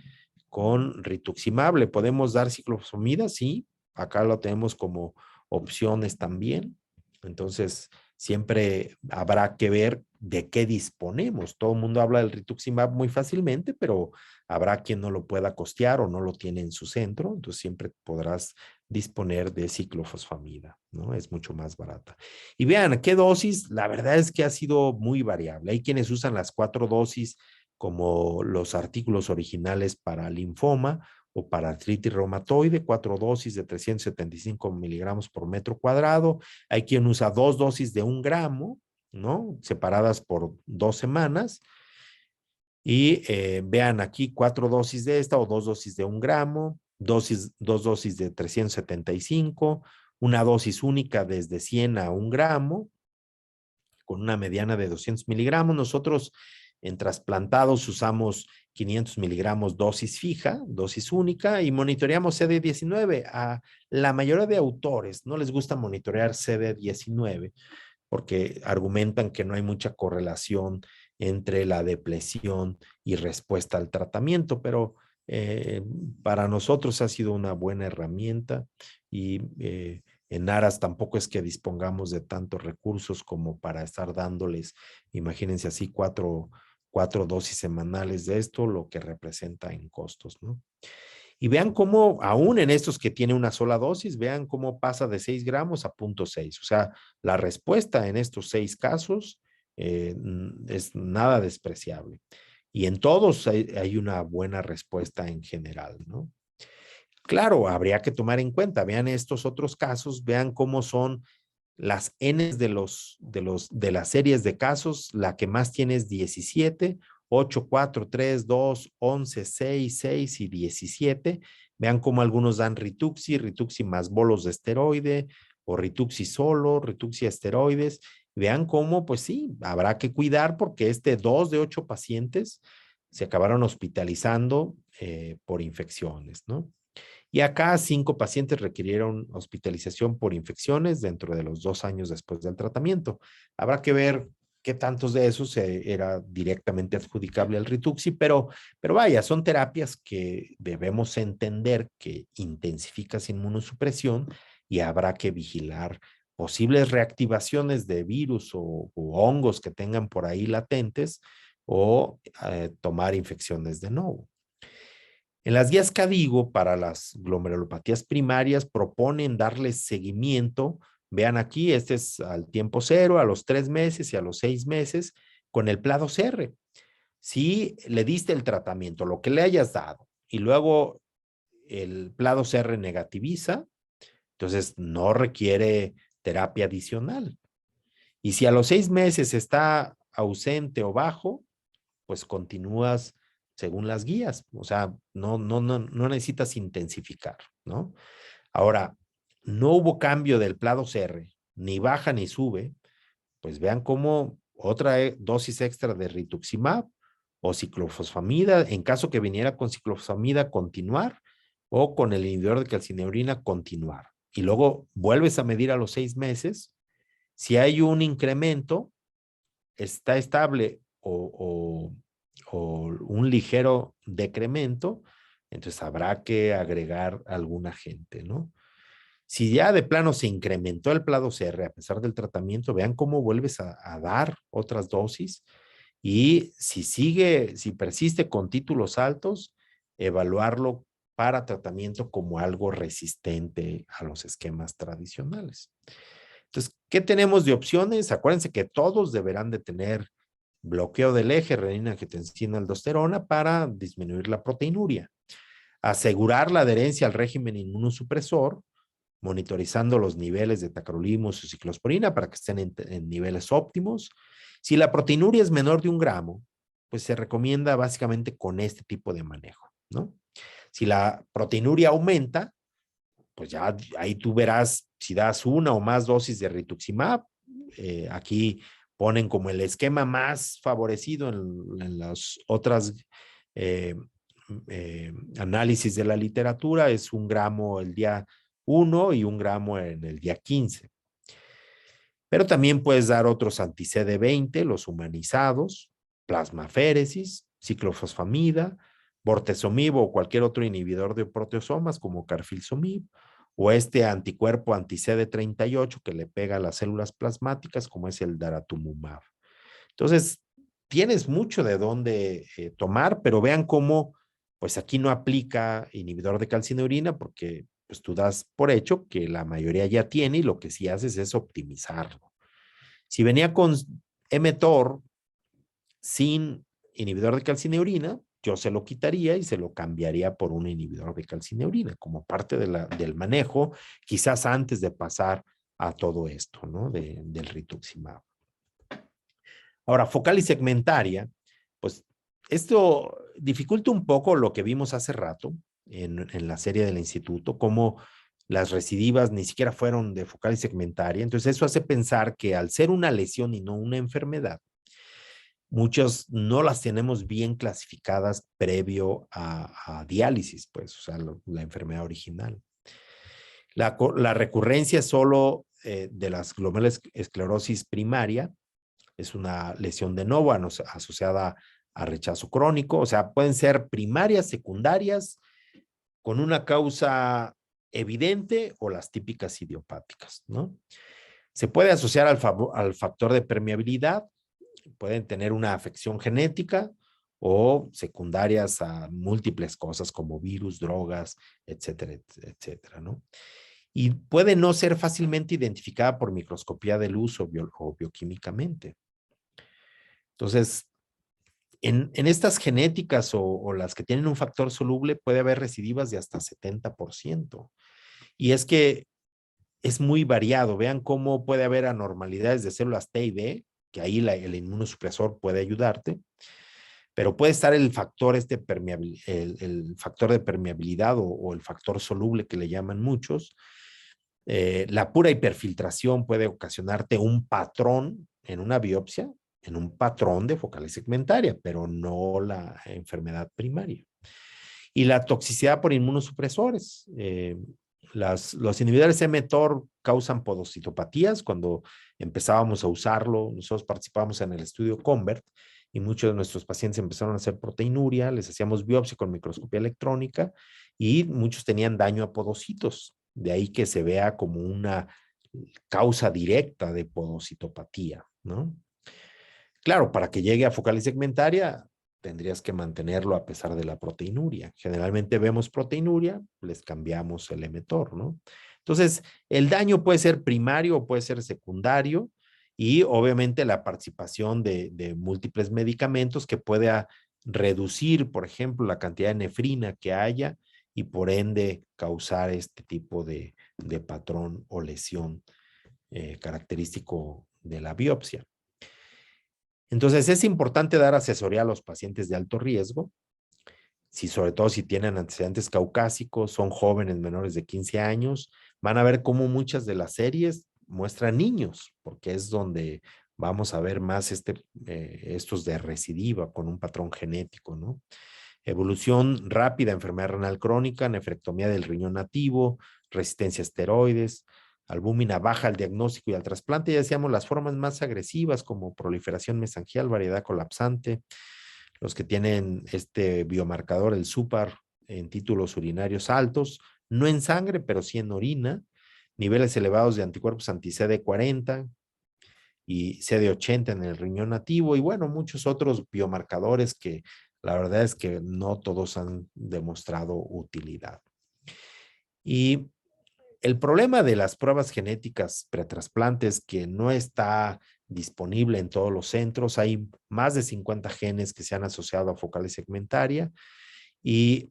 con rituximab. ¿Le podemos dar ciclofosfamida? Sí, acá lo tenemos como opciones también. Entonces, siempre habrá que ver de qué disponemos. Todo el mundo habla del rituximab muy fácilmente, pero habrá quien no lo pueda costear o no lo tiene en su centro. Entonces, siempre podrás disponer de ciclofosfamida, ¿no? Es mucho más barata. Y vean, ¿qué dosis? La verdad es que ha sido muy variable. Hay quienes usan las 4 dosis como los artículos originales para linfoma o para artritis reumatoide, 4 dosis de 375 miligramos por metro cuadrado. Hay quien usa 2 dosis de 1 gramo, ¿no? Separadas por 2 semanas. Y vean aquí 4 dosis de esta o 2 dosis de 1 gramo, 2 dosis de 375, una dosis única desde 100 a 1 gramo, con una mediana de 200 miligramos. Nosotros en trasplantados usamos 500 miligramos dosis fija, dosis única, y monitoreamos CD19. A la mayoría de autores no les gusta monitorear CD19 porque argumentan que no hay mucha correlación entre la depresión y respuesta al tratamiento, pero para nosotros ha sido una buena herramienta y en aras tampoco es que dispongamos de tantos recursos como para estar dándoles, imagínense así, cuatro dosis semanales de esto, lo que representa en costos, ¿no? Y vean cómo, aún en estos que tiene una sola dosis, vean cómo pasa de 6 gramos a 0.6. O sea, la respuesta en estos 6 casos es nada despreciable. Y en todos hay una buena respuesta en general, ¿no? Claro, habría que tomar en cuenta, vean estos otros casos, vean cómo son las N de las series de casos. La que más tiene es 17, 8, 4, 3, 2, 11, 6, 6 y 17. Vean cómo algunos dan Rituxi más bolos de esteroide, o Rituxi solo, Rituxi esteroides. Vean cómo, pues sí, habrá que cuidar porque 2 de 8 pacientes se acabaron hospitalizando por infecciones, ¿no? Y acá 5 pacientes requirieron hospitalización por infecciones dentro de los 2 años después del tratamiento. Habrá que ver qué tantos de esos era directamente adjudicable al Rituxi, pero vaya, son terapias que debemos entender que intensificas inmunosupresión y habrá que vigilar posibles reactivaciones de virus o hongos que tengan por ahí latentes o tomar infecciones de nuevo. En las guías CADIGO para las glomerulopatías primarias proponen darles seguimiento. Vean aquí, este es al tiempo cero, a los 3 meses y a los 6 meses con el PLA2R. Si le diste el tratamiento, lo que le hayas dado, y luego el PLA2R negativiza, entonces no requiere terapia adicional. Y si a los 6 meses está ausente o bajo, pues continúas según las guías. O sea, no necesitas intensificar, ¿no? Ahora, no hubo cambio del PLA2R, ni baja ni sube, pues vean cómo otra dosis extra de rituximab o ciclofosfamida, en caso que viniera con ciclofosfamida, continuar, o con el inhibidor de calcineurina, continuar. Y luego vuelves a medir a los 6 meses. Si hay un incremento, está estable o un ligero decremento, entonces habrá que agregar algún agente, ¿no? Si ya de plano se incrementó el PLA2R a pesar del tratamiento, vean cómo vuelves a dar otras dosis y si persiste con títulos altos, evaluarlo para tratamiento como algo resistente a los esquemas tradicionales. Entonces, ¿qué tenemos de opciones? Acuérdense que todos deberán de tener bloqueo del eje renina-angiotensina aldosterona para disminuir la proteinuria. Asegurar la adherencia al régimen inmunosupresor, monitorizando los niveles de tacrolimus y ciclosporina para que estén en niveles óptimos. Si la proteinuria es menor de 1 gramo, pues se recomienda básicamente con este tipo de manejo, ¿no? Si la proteinuria aumenta, pues ya ahí tú verás si das 1 o más dosis de rituximab. Aquí ponen como el esquema más favorecido en las otras análisis de la literatura, es 1 gramo el día 1 y 1 gramo en el día 15. Pero también puedes dar otros anti-CD20, los humanizados, plasmaféresis, ciclofosfamida, bortezomib o cualquier otro inhibidor de proteosomas como carfilzomib, o este anticuerpo anti-CD38 que le pega a las células plasmáticas como es el daratumumab. Entonces, tienes mucho de dónde tomar, pero vean cómo, pues aquí no aplica inhibidor de calcineurina porque pues tú das por hecho que la mayoría ya tiene y lo que sí haces es optimizarlo. Si venía con mTOR sin inhibidor de calcineurina, yo se lo quitaría y se lo cambiaría por un inhibidor de calcineurina como parte del manejo, quizás antes de pasar a todo esto, ¿no? Del rituximab. Ahora, focal y segmentaria, pues esto dificulta un poco lo que vimos hace rato en la serie del instituto, como las recidivas ni siquiera fueron de focal y segmentaria. Entonces eso hace pensar que al ser una lesión y no una enfermedad, muchos no las tenemos bien clasificadas previo a diálisis, pues, o sea, la enfermedad original. La recurrencia solo de las glomerulosclerosis primaria es una lesión de novo asociada a rechazo crónico, o sea, pueden ser primarias, secundarias, con una causa evidente o las típicas idiopáticas, ¿no? Se puede asociar al factor de permeabilidad, pueden tener una afección genética o secundarias a múltiples cosas como virus, drogas, etcétera, etcétera, ¿no? Y puede no ser fácilmente identificada por microscopía de luz o bioquímicamente. Entonces, en estas genéticas o las que tienen un factor soluble puede haber recidivas de hasta 70%. Y es que es muy variado. Vean cómo puede haber anormalidades de células T y B, que ahí el inmunosupresor puede ayudarte, pero puede estar el factor, el factor de permeabilidad o el factor soluble que le llaman muchos. La pura hiperfiltración puede ocasionarte un patrón en una biopsia, en un patrón de focal y segmentaria, pero no la enfermedad primaria. Y la toxicidad por inmunosupresores. Los inhibidores mTOR causan podocitopatías. Cuando empezábamos a usarlo, nosotros participábamos en el estudio CONVERT y muchos de nuestros pacientes empezaron a hacer proteinuria, les hacíamos biopsia con microscopía electrónica y muchos tenían daño a podocitos. De ahí que se vea como una causa directa de podocitopatía, ¿no? Claro, para que llegue a focal y segmentaria, tendrías que mantenerlo a pesar de la proteinuria. Generalmente vemos proteinuria, les cambiamos el mTOR, ¿no? Entonces, el daño puede ser primario o puede ser secundario y obviamente la participación de múltiples medicamentos que pueda reducir, por ejemplo, la cantidad de nefrina que haya y por ende causar este tipo de patrón o lesión característico de la biopsia. Entonces es importante dar asesoría a los pacientes de alto riesgo, sobre todo si tienen antecedentes caucásicos, son jóvenes menores de 15 años, van a ver cómo muchas de las series muestran niños, porque es donde vamos a ver más estos de recidiva con un patrón genético, ¿no? Evolución rápida, enfermedad renal crónica, nefrectomía del riñón nativo, resistencia a esteroides, albúmina baja al diagnóstico y al trasplante. Ya decíamos las formas más agresivas como proliferación mesangial, variedad colapsante, los que tienen este biomarcador, el SUPAR, en títulos urinarios altos, no en sangre, pero sí en orina, niveles elevados de anticuerpos anti-CD40 y CD80 en el riñón nativo, y bueno, muchos otros biomarcadores que la verdad es que no todos han demostrado utilidad. Y el problema de las pruebas genéticas pretrasplante es que no está disponible en todos los centros. Hay más de 50 genes que se han asociado a focal segmentaria y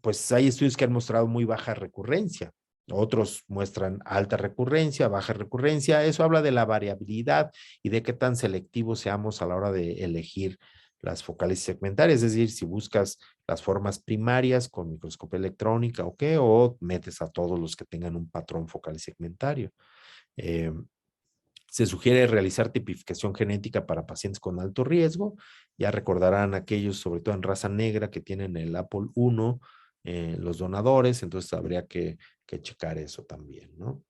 pues hay estudios que han mostrado muy baja recurrencia. Otros muestran alta recurrencia, baja recurrencia. Eso habla de la variabilidad y de qué tan selectivos seamos a la hora de elegir las focales segmentarias. Es decir, si buscas las formas primarias con microscopía electrónica o qué, o metes a todos los que tengan un patrón focal segmentario. Se sugiere realizar tipificación genética para pacientes con alto riesgo. Ya recordarán aquellos, sobre todo en raza negra, que tienen el APOL1, los donadores, entonces habría que checar eso también, ¿no?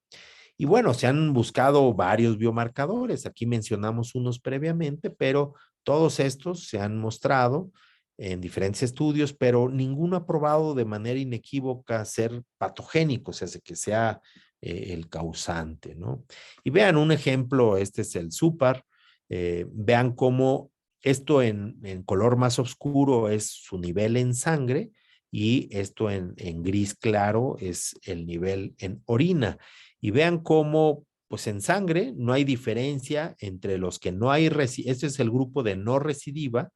Y bueno, se han buscado varios biomarcadores. Aquí mencionamos unos previamente, pero todos estos se han mostrado en diferentes estudios, pero ninguno ha probado de manera inequívoca ser patogénico, o sea, que sea el causante, ¿no? Y vean un ejemplo, este es el SUPAR. Vean cómo esto en color más oscuro es su nivel en sangre y esto en gris claro es el nivel en orina. Y vean cómo, pues en sangre no hay diferencia entre los que no hay, este es el grupo de no recidiva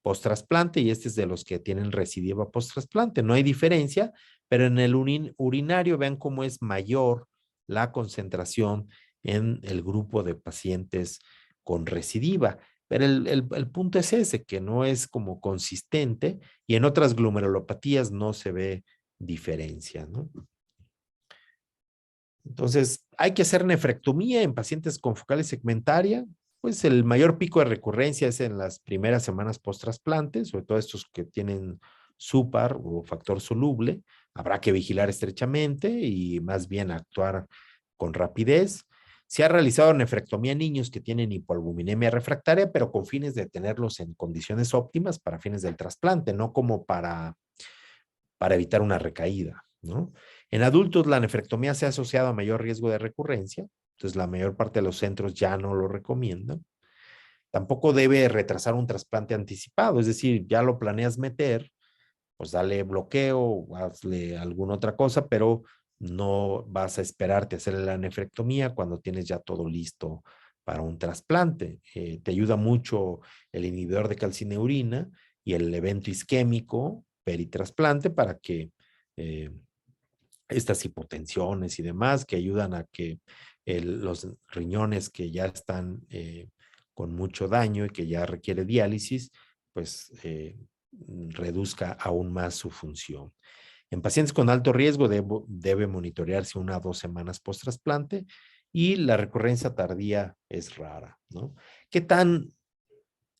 post-trasplante y este es de los que tienen recidiva post-trasplante. No hay diferencia, pero en el urinario vean cómo es mayor la concentración en el grupo de pacientes con recidiva. Pero el punto es ese, que no es como consistente y en otras glomerulopatías no se ve diferencia, ¿no? Entonces, hay que hacer nefrectomía en pacientes con focal segmentaria. Pues el mayor pico de recurrencia es en las primeras semanas post-trasplante, sobre todo estos que tienen SUPAR o factor soluble. Habrá que vigilar estrechamente y más bien actuar con rapidez. Se ha realizado nefrectomía en niños que tienen hipoalbuminemia refractaria, pero con fines de tenerlos en condiciones óptimas para fines del trasplante, no como para evitar una recaída, ¿no? En adultos, la nefrectomía se ha asociado a mayor riesgo de recurrencia, entonces la mayor parte de los centros ya no lo recomiendan. Tampoco debe retrasar un trasplante anticipado, es decir, ya lo planeas meter, pues dale bloqueo, hazle alguna otra cosa, pero no vas a esperarte a hacerle la nefrectomía cuando tienes ya todo listo para un trasplante. Te ayuda mucho el inhibidor de calcineurina y el evento isquémico peritrasplante para que estas hipotensiones y demás que ayudan a que los riñones que ya están con mucho daño y que ya requiere diálisis, pues reduzca aún más su función. En pacientes con alto riesgo debe monitorearse 1 a 2 semanas post-trasplante y la recurrencia tardía es rara, ¿no? ¿Qué tan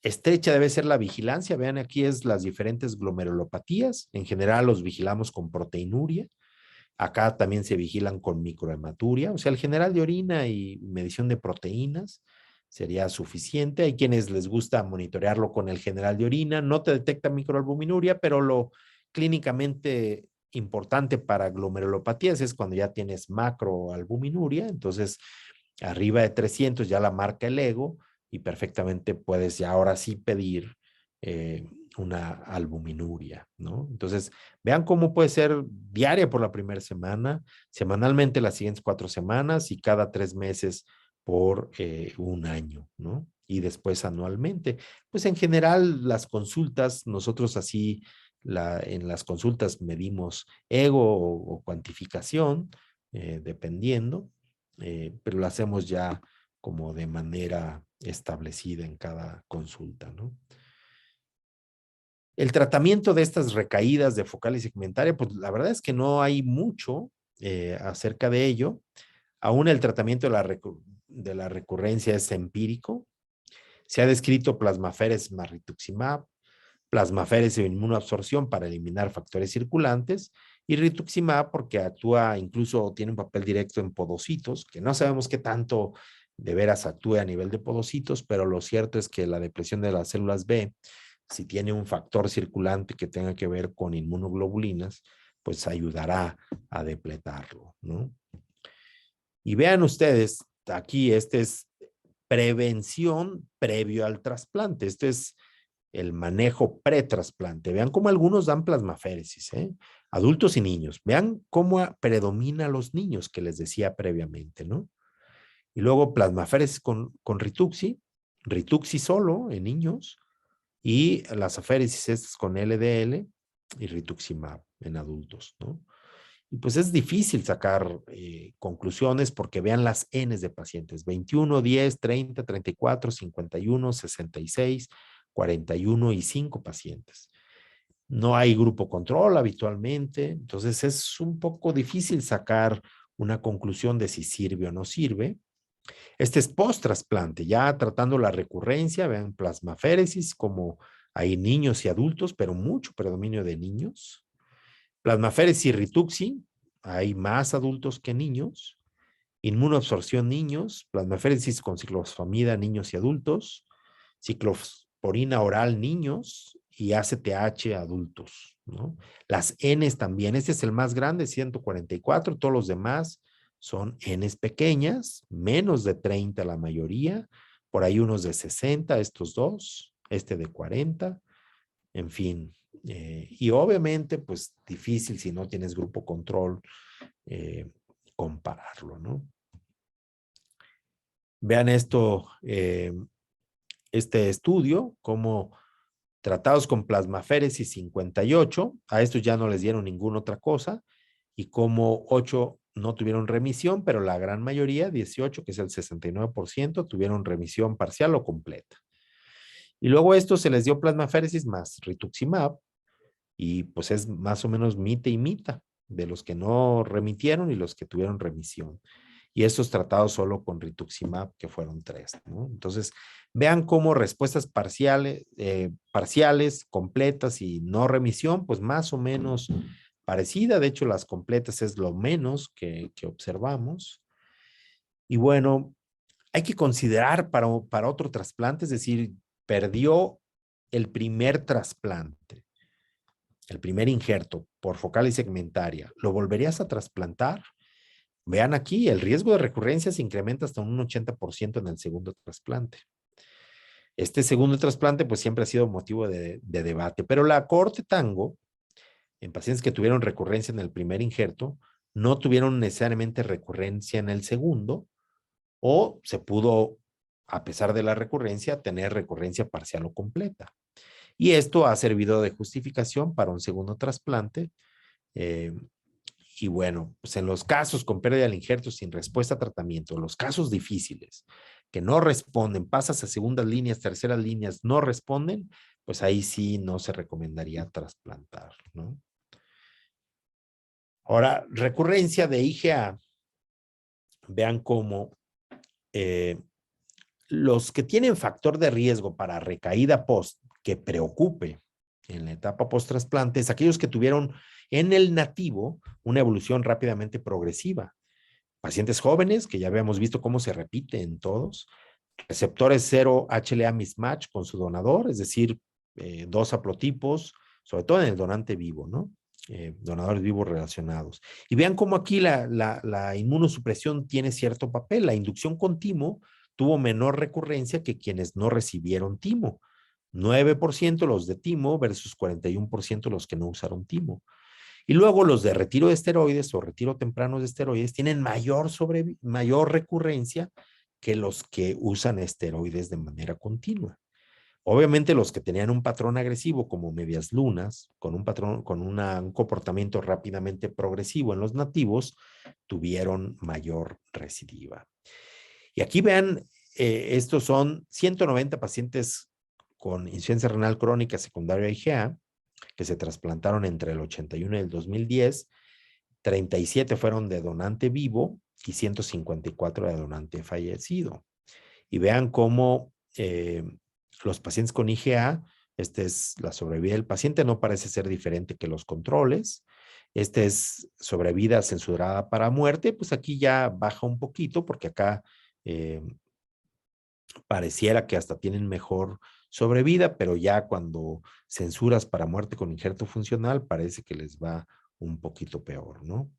estrecha debe ser la vigilancia? Vean aquí es las diferentes glomerulopatías. En general los vigilamos con proteinuria. Acá también se vigilan con microhematuria, o sea, el general de orina y medición de proteínas sería suficiente. Hay quienes les gusta monitorearlo con el general de orina, no te detecta microalbuminuria, pero lo clínicamente importante para glomerulopatías es cuando ya tienes macroalbuminuria, entonces arriba de 300 ya la marca el ego y perfectamente puedes ya ahora sí pedir una albuminuria, ¿no? Entonces, vean cómo puede ser diaria por la primera semana, semanalmente las siguientes 4 semanas y cada 3 meses por 1 año, ¿no? Y después anualmente. Pues en general las consultas, nosotros así en las consultas medimos ego o cuantificación, dependiendo, pero lo hacemos ya como de manera establecida en cada consulta, ¿no? El tratamiento de estas recaídas de focal segmentaria, pues la verdad es que no hay mucho acerca de ello. Aún el tratamiento de la recurrencia es empírico. Se ha descrito plasmaferes más rituximab, plasmaferes de inmunoabsorción para eliminar factores circulantes y rituximab porque actúa, incluso tiene un papel directo en podocitos, que no sabemos qué tanto de veras actúe a nivel de podocitos, pero lo cierto es que la depresión de las células B, si tiene un factor circulante que tenga que ver con inmunoglobulinas, pues ayudará a depletarlo, ¿no? Y vean ustedes, aquí este es prevención previo al trasplante. Este es el manejo pretrasplante. Vean cómo algunos dan plasmaféresis, ¿eh? Adultos y niños. Vean cómo predomina a los niños que les decía previamente, ¿no? Y luego plasmaféresis con rituxi, rituxi solo en niños y las aféresis estas con LDL y rituximab en adultos, ¿no? Y pues es difícil sacar conclusiones porque vean las Ns de pacientes, 21, 10, 30, 34, 51, 66, 41 y 5 pacientes. No hay grupo control habitualmente, entonces es un poco difícil sacar una conclusión de si sirve o no sirve. Este es post-trasplante, ya tratando la recurrencia, vean plasmaféresis, como hay niños y adultos, pero mucho predominio de niños. Plasmaféresis rituxi, hay más adultos que niños. Inmunoabsorción niños, plasmaféresis con ciclofosfamida niños y adultos, ciclosporina oral niños y ACTH adultos, ¿no? Las Ns también, este es el más grande, 144, todos los demás son Ns pequeñas, menos de 30 la mayoría, por ahí unos de 60, estos dos, este de 40, en fin. Y obviamente, pues difícil si no tienes grupo control compararlo, ¿no? Vean esto, este estudio, como tratados con plasmaféresis 58, a estos ya no les dieron ninguna otra cosa, y como 8 no tuvieron remisión, pero la gran mayoría, 18, que es el 69%, tuvieron remisión parcial o completa. Y luego a estos se les dio plasmaféresis más rituximab, y pues es más o menos mita y mita de los que no remitieron y los que tuvieron remisión. Y estos tratados solo con rituximab, que fueron 3, ¿no? Entonces, vean cómo respuestas parciales, completas y no remisión, pues más o menos parecida. De hecho, las completas es lo menos que observamos. Y bueno, hay que considerar para otro trasplante, es decir, perdió el primer trasplante, el primer injerto por focal y segmentaria, ¿lo volverías a trasplantar? Vean aquí, el riesgo de recurrencia se incrementa hasta un 80% en el segundo trasplante. Este segundo trasplante pues siempre ha sido motivo de debate, pero la cohorte Tango, en pacientes que tuvieron recurrencia en el primer injerto, no tuvieron necesariamente recurrencia en el segundo, o se pudo, a pesar de la recurrencia, tener recurrencia parcial o completa. Y esto ha servido de justificación para un segundo trasplante. Y bueno, pues en los casos con pérdida del injerto sin respuesta a tratamiento, los casos difíciles que no responden, pasas a segundas líneas, terceras líneas, no responden, pues ahí sí no se recomendaría trasplantar, ¿no? Ahora, recurrencia de IgA. Vean cómo los que tienen factor de riesgo para recaída post que preocupe en la etapa post-trasplante es aquellos que tuvieron en el nativo una evolución rápidamente progresiva. Pacientes jóvenes, que ya habíamos visto cómo se repite en todos, receptores 0 HLA mismatch con su donador, es decir, 2 haplotipos, sobre todo en el donante vivo, ¿no? Donadores vivos relacionados. Y vean cómo aquí la inmunosupresión tiene cierto papel. La inducción con timo tuvo menor recurrencia que quienes no recibieron timo. 9% los de timo versus 41% los que no usaron timo. Y luego los de retiro de esteroides o retiro temprano de esteroides tienen mayor recurrencia que los que usan esteroides de manera continua. Obviamente los que tenían un patrón agresivo como medias lunas, con un comportamiento rápidamente progresivo en los nativos, tuvieron mayor recidiva. Y aquí vean, estos son 190 pacientes con insuficiencia renal crónica secundaria IgA, que se trasplantaron entre el 81 y el 2010, 37 fueron de donante vivo y 154 de donante fallecido. Y vean cómo los pacientes con IgA, esta es la sobrevida del paciente, no parece ser diferente que los controles. Este es sobrevida censurada para muerte, pues aquí ya baja un poquito porque acá pareciera que hasta tienen mejor sobrevida, pero ya cuando censuras para muerte con injerto funcional parece que les va un poquito peor, ¿no?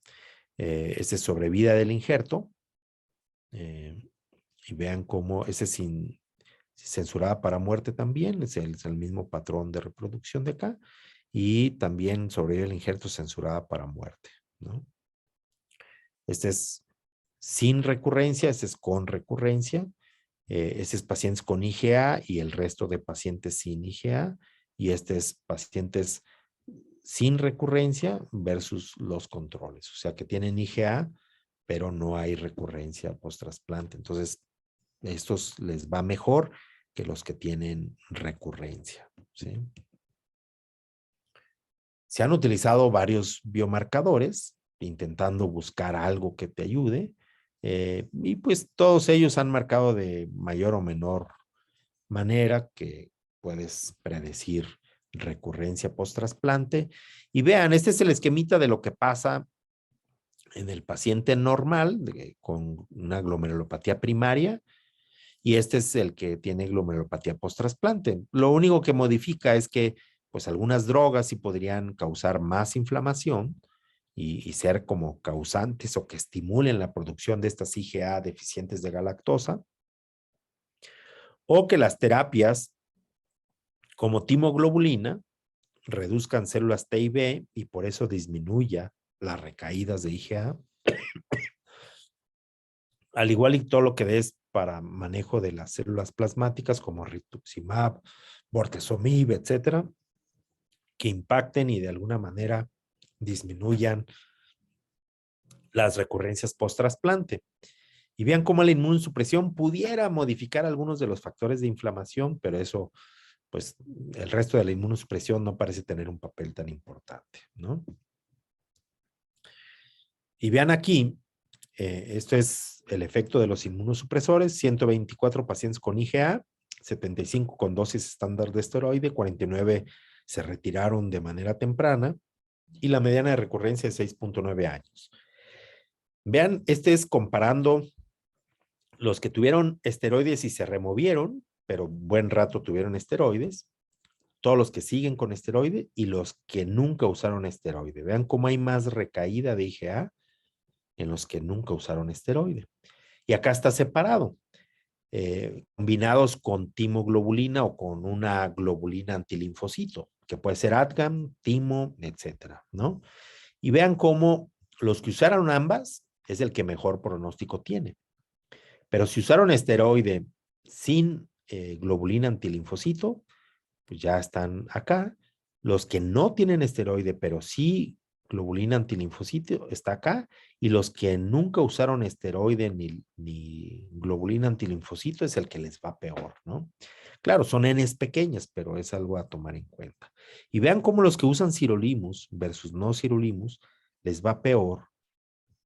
Este es sobrevida del injerto Y vean cómo ese censurada para muerte también, es el mismo patrón de reproducción de acá. Y también sobre el injerto censurada para muerte, ¿no? Este es sin recurrencia, este es con recurrencia. Este es pacientes con IgA y el resto de pacientes sin IgA. Y este es pacientes sin recurrencia versus los controles. O sea que tienen IgA, pero no hay recurrencia post-trasplante. Entonces, estos les va mejor que los que tienen recurrencia, ¿sí? Se han utilizado varios biomarcadores intentando buscar algo que te ayude, y pues todos ellos han marcado de mayor o menor manera que puedes predecir recurrencia post-trasplante. Y vean, este es el esquemita de lo que pasa en el paciente normal con una glomerulopatía primaria, y este es el que tiene glomerulopatía post-trasplante. Lo único que modifica es que pues algunas drogas sí podrían causar más inflamación y ser como causantes o que estimulen la producción de estas IgA deficientes de galactosa, o que las terapias como timoglobulina reduzcan células T y B y por eso disminuya las recaídas de IgA, al igual y todo lo que des para manejo de las células plasmáticas como rituximab, bortezomib, etcétera, que impacten y de alguna manera disminuyan las recurrencias post-trasplante. Y vean cómo la inmunosupresión pudiera modificar algunos de los factores de inflamación, pero eso, pues, el resto de la inmunosupresión no parece tener un papel tan importante, ¿no? Y vean aquí, esto es el efecto de los inmunosupresores: 124 pacientes con IgA, 75 con dosis estándar de esteroide, 49 se retiraron de manera temprana y la mediana de recurrencia es 6.9 años. Vean, este es comparando los que tuvieron esteroides y se removieron, pero buen rato tuvieron esteroides, todos los que siguen con esteroide y los que nunca usaron esteroide. Vean cómo hay más recaída de IgA en los que nunca usaron esteroide. Y acá está separado, combinados con timoglobulina o con una globulina antilinfocito, que puede ser ADGAM, timo, etcétera, ¿no? Y vean cómo los que usaron ambas es el que mejor pronóstico tiene. Pero si usaron esteroide sin globulina antilinfocito, pues ya están acá. Los que no tienen esteroide, pero sí globulina antilinfocito, está acá. Y los que nunca usaron esteroide ni globulina antilinfocito es el que les va peor, ¿no? Claro, son Ns pequeñas, pero es algo a tomar en cuenta. Y vean cómo los que usan sirolimus versus no sirolimus les va peor.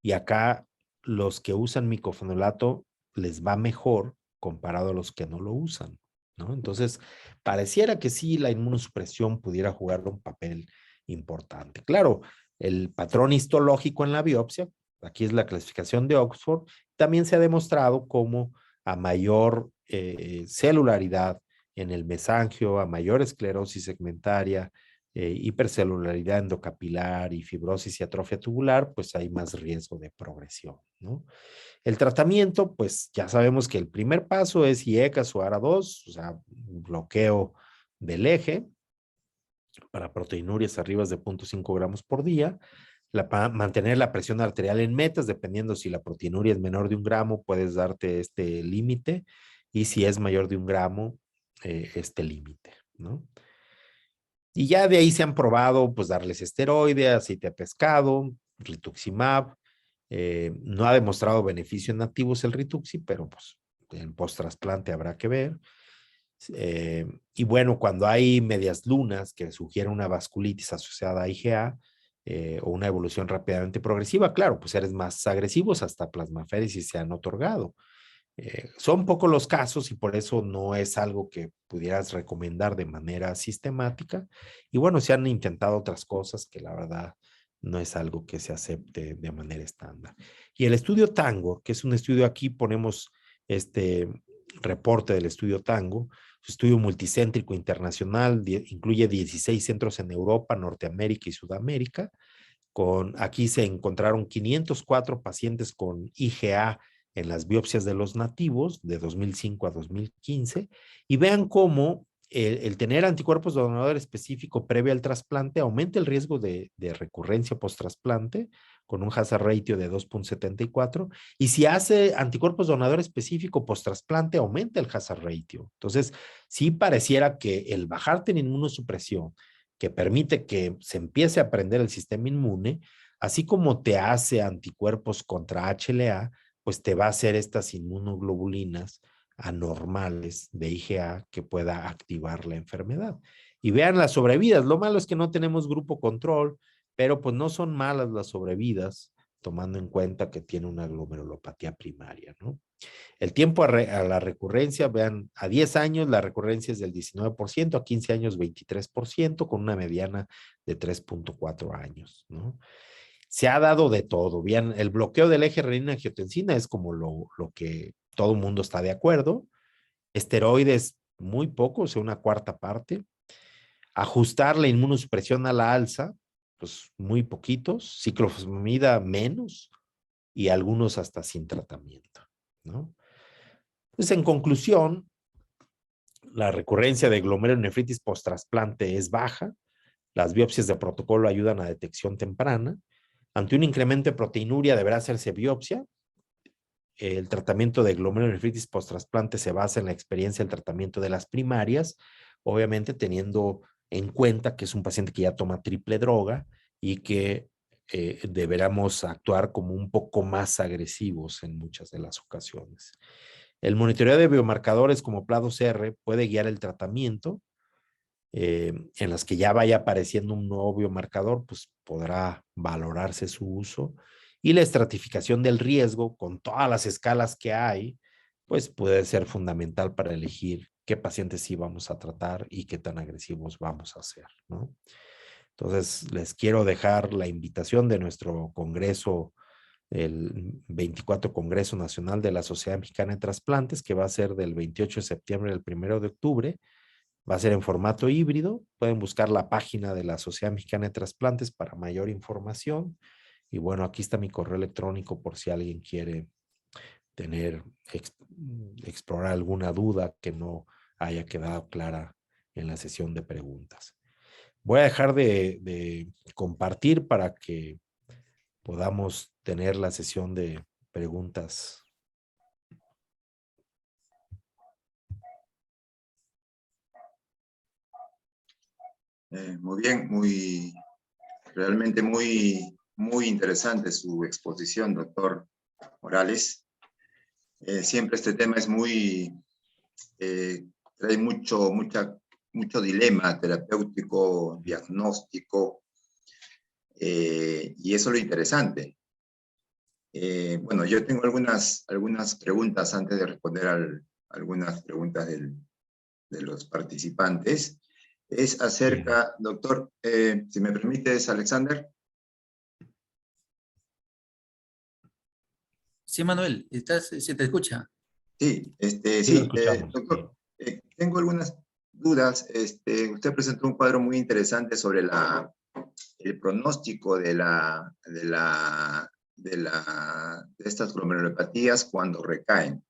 Y acá los que usan micofenolato les va mejor comparado a los que no lo usan, ¿no? Entonces, pareciera que sí, la inmunosupresión pudiera jugar un papel importante. Claro, el patrón histológico en la biopsia, aquí es la clasificación de Oxford, también se ha demostrado como a mayor celularidad en el mesangio, a mayor esclerosis segmentaria, hipercelularidad endocapilar y fibrosis y atrofia tubular, pues hay más riesgo de progresión, ¿no? El tratamiento, pues ya sabemos que el primer paso es IECAS o ARA2, o sea, bloqueo del eje para proteinurias arriba de 0.5 gramos por día. Mantener la presión arterial en metas, dependiendo si la proteinuria es menor de 1 gramo, puedes darte este límite, y si es mayor de 1 gramo, este límite, ¿no? Y ya de ahí se han probado, pues, darles esteroide, aceite de pescado, rituximab. No ha demostrado beneficio en nativos el rituxi, pero pues en post-trasplante habrá que ver. Y bueno, cuando hay medias lunas que sugieren una vasculitis asociada a IgA o una evolución rápidamente progresiva, claro, pues eres más agresivos, hasta plasmaféresis se han otorgado. Son pocos los casos y por eso no es algo que pudieras recomendar de manera sistemática. Y bueno, se han intentado otras cosas que la verdad no es algo que se acepte de manera estándar. Y el estudio Tango, que es un estudio, aquí ponemos este reporte del estudio Tango, estudio multicéntrico internacional, incluye 16 centros en Europa, Norteamérica y Sudamérica. Aquí se encontraron 504 pacientes con IgA en las biopsias de los nativos de 2005 a 2015 y vean cómo el tener anticuerpos de donador específico previo al trasplante aumenta el riesgo de recurrencia post-trasplante con un hazard ratio de 2.74 y si hace anticuerpos donador específico post-trasplante aumenta el hazard ratio. Entonces, sí pareciera que el bajarte en inmunosupresión que permite que se empiece a aprender el sistema inmune, así como te hace anticuerpos contra HLA, pues te va a hacer estas inmunoglobulinas anormales de IgA que pueda activar la enfermedad. Y vean las sobrevidas. Lo malo es que no tenemos grupo control, pero pues no son malas las sobrevidas, tomando en cuenta que tiene una glomerulopatía primaria, ¿no? El tiempo a la recurrencia, vean, a 10 años la recurrencia es del 19%, a 15 años 23%, con una mediana de 3.4 años, ¿no? Se ha dado de todo. Bien, el bloqueo del eje renina-angiotensina es como lo que todo el mundo está de acuerdo. Esteroides, muy poco, o sea, una cuarta parte. Ajustar la inmunosupresión a la alza, pues muy poquitos. Ciclofosfamida, menos. Y algunos hasta sin tratamiento, ¿no? Pues en conclusión, la recurrencia de glomerulonefritis post-trasplante es baja. Las biopsias de protocolo ayudan a detección temprana. Ante un incremento de proteinuria deberá hacerse biopsia. El tratamiento de glomerulonefritis post-trasplante se basa en la experiencia del tratamiento de las primarias, obviamente teniendo en cuenta que es un paciente que ya toma triple droga y que deberíamos actuar como un poco más agresivos en muchas de las ocasiones. El monitoreo de biomarcadores como PLA2R puede guiar el tratamiento. En las que ya vaya apareciendo un nuevo biomarcador, pues podrá valorarse su uso. Y la estratificación del riesgo con todas las escalas que hay, pues puede ser fundamental para elegir qué pacientes sí vamos a tratar y qué tan agresivos vamos a hacer, ¿no? Entonces, les quiero dejar la invitación de nuestro congreso, el 24 Congreso Nacional de la Sociedad Mexicana de Trasplantes, que va a ser del 28 de septiembre al 1 de octubre. Va a ser en formato híbrido. Pueden buscar la página de la Sociedad Mexicana de Trasplantes para mayor información. Y bueno, aquí está mi correo electrónico por si alguien quiere explorar alguna duda que no haya quedado clara en la sesión de preguntas. Voy a dejar de compartir para que podamos tener la sesión de preguntas. Muy bien, realmente muy interesante su exposición, doctor Morales. Siempre este tema es trae mucho dilema terapéutico, diagnóstico, y eso es lo interesante. Bueno, yo tengo algunas preguntas antes de responder a algunas preguntas de los participantes. Es acerca, doctor, si me permites, Alexander. Sí, Manuel, ¿se te escucha? Sí, Sí, doctor, tengo algunas dudas. Usted presentó un cuadro muy interesante sobre el pronóstico de estas glomerulopatías cuando recaen.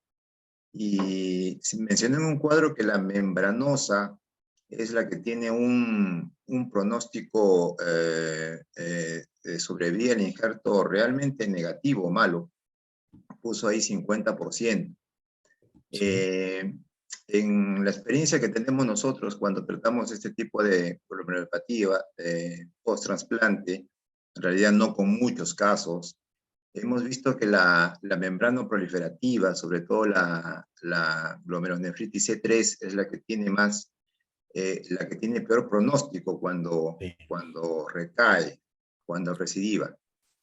Y mencioné en un cuadro que la membranosa es la que tiene un pronóstico de sobrevida al injerto realmente negativo, malo. Puso ahí 50%. En la experiencia que tenemos nosotros cuando tratamos este tipo de glomerulopatía post-trasplante, en realidad no con muchos casos, hemos visto que la membrana proliferativa, sobre todo la glomerulonefritis C3, es la que tiene la que tiene peor pronóstico cuando recae, cuando recidiva.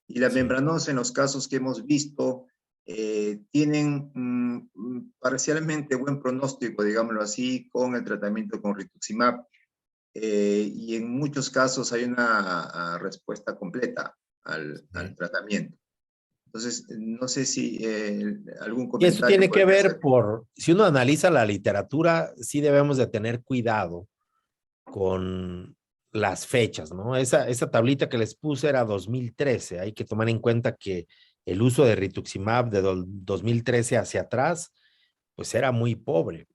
Y la membranosa, en los casos que hemos visto, tienen parcialmente buen pronóstico, digámoslo así, con el tratamiento con rituximab, y en muchos casos hay una respuesta completa al tratamiento. Entonces, no sé si algún comentario. Y eso tiene que ver si uno analiza la literatura, sí debemos de tener cuidado con las fechas, ¿no? Esa tablita que les puse era 2013, hay que tomar en cuenta que el uso de rituximab de 2013 hacia atrás, pues era muy pobre.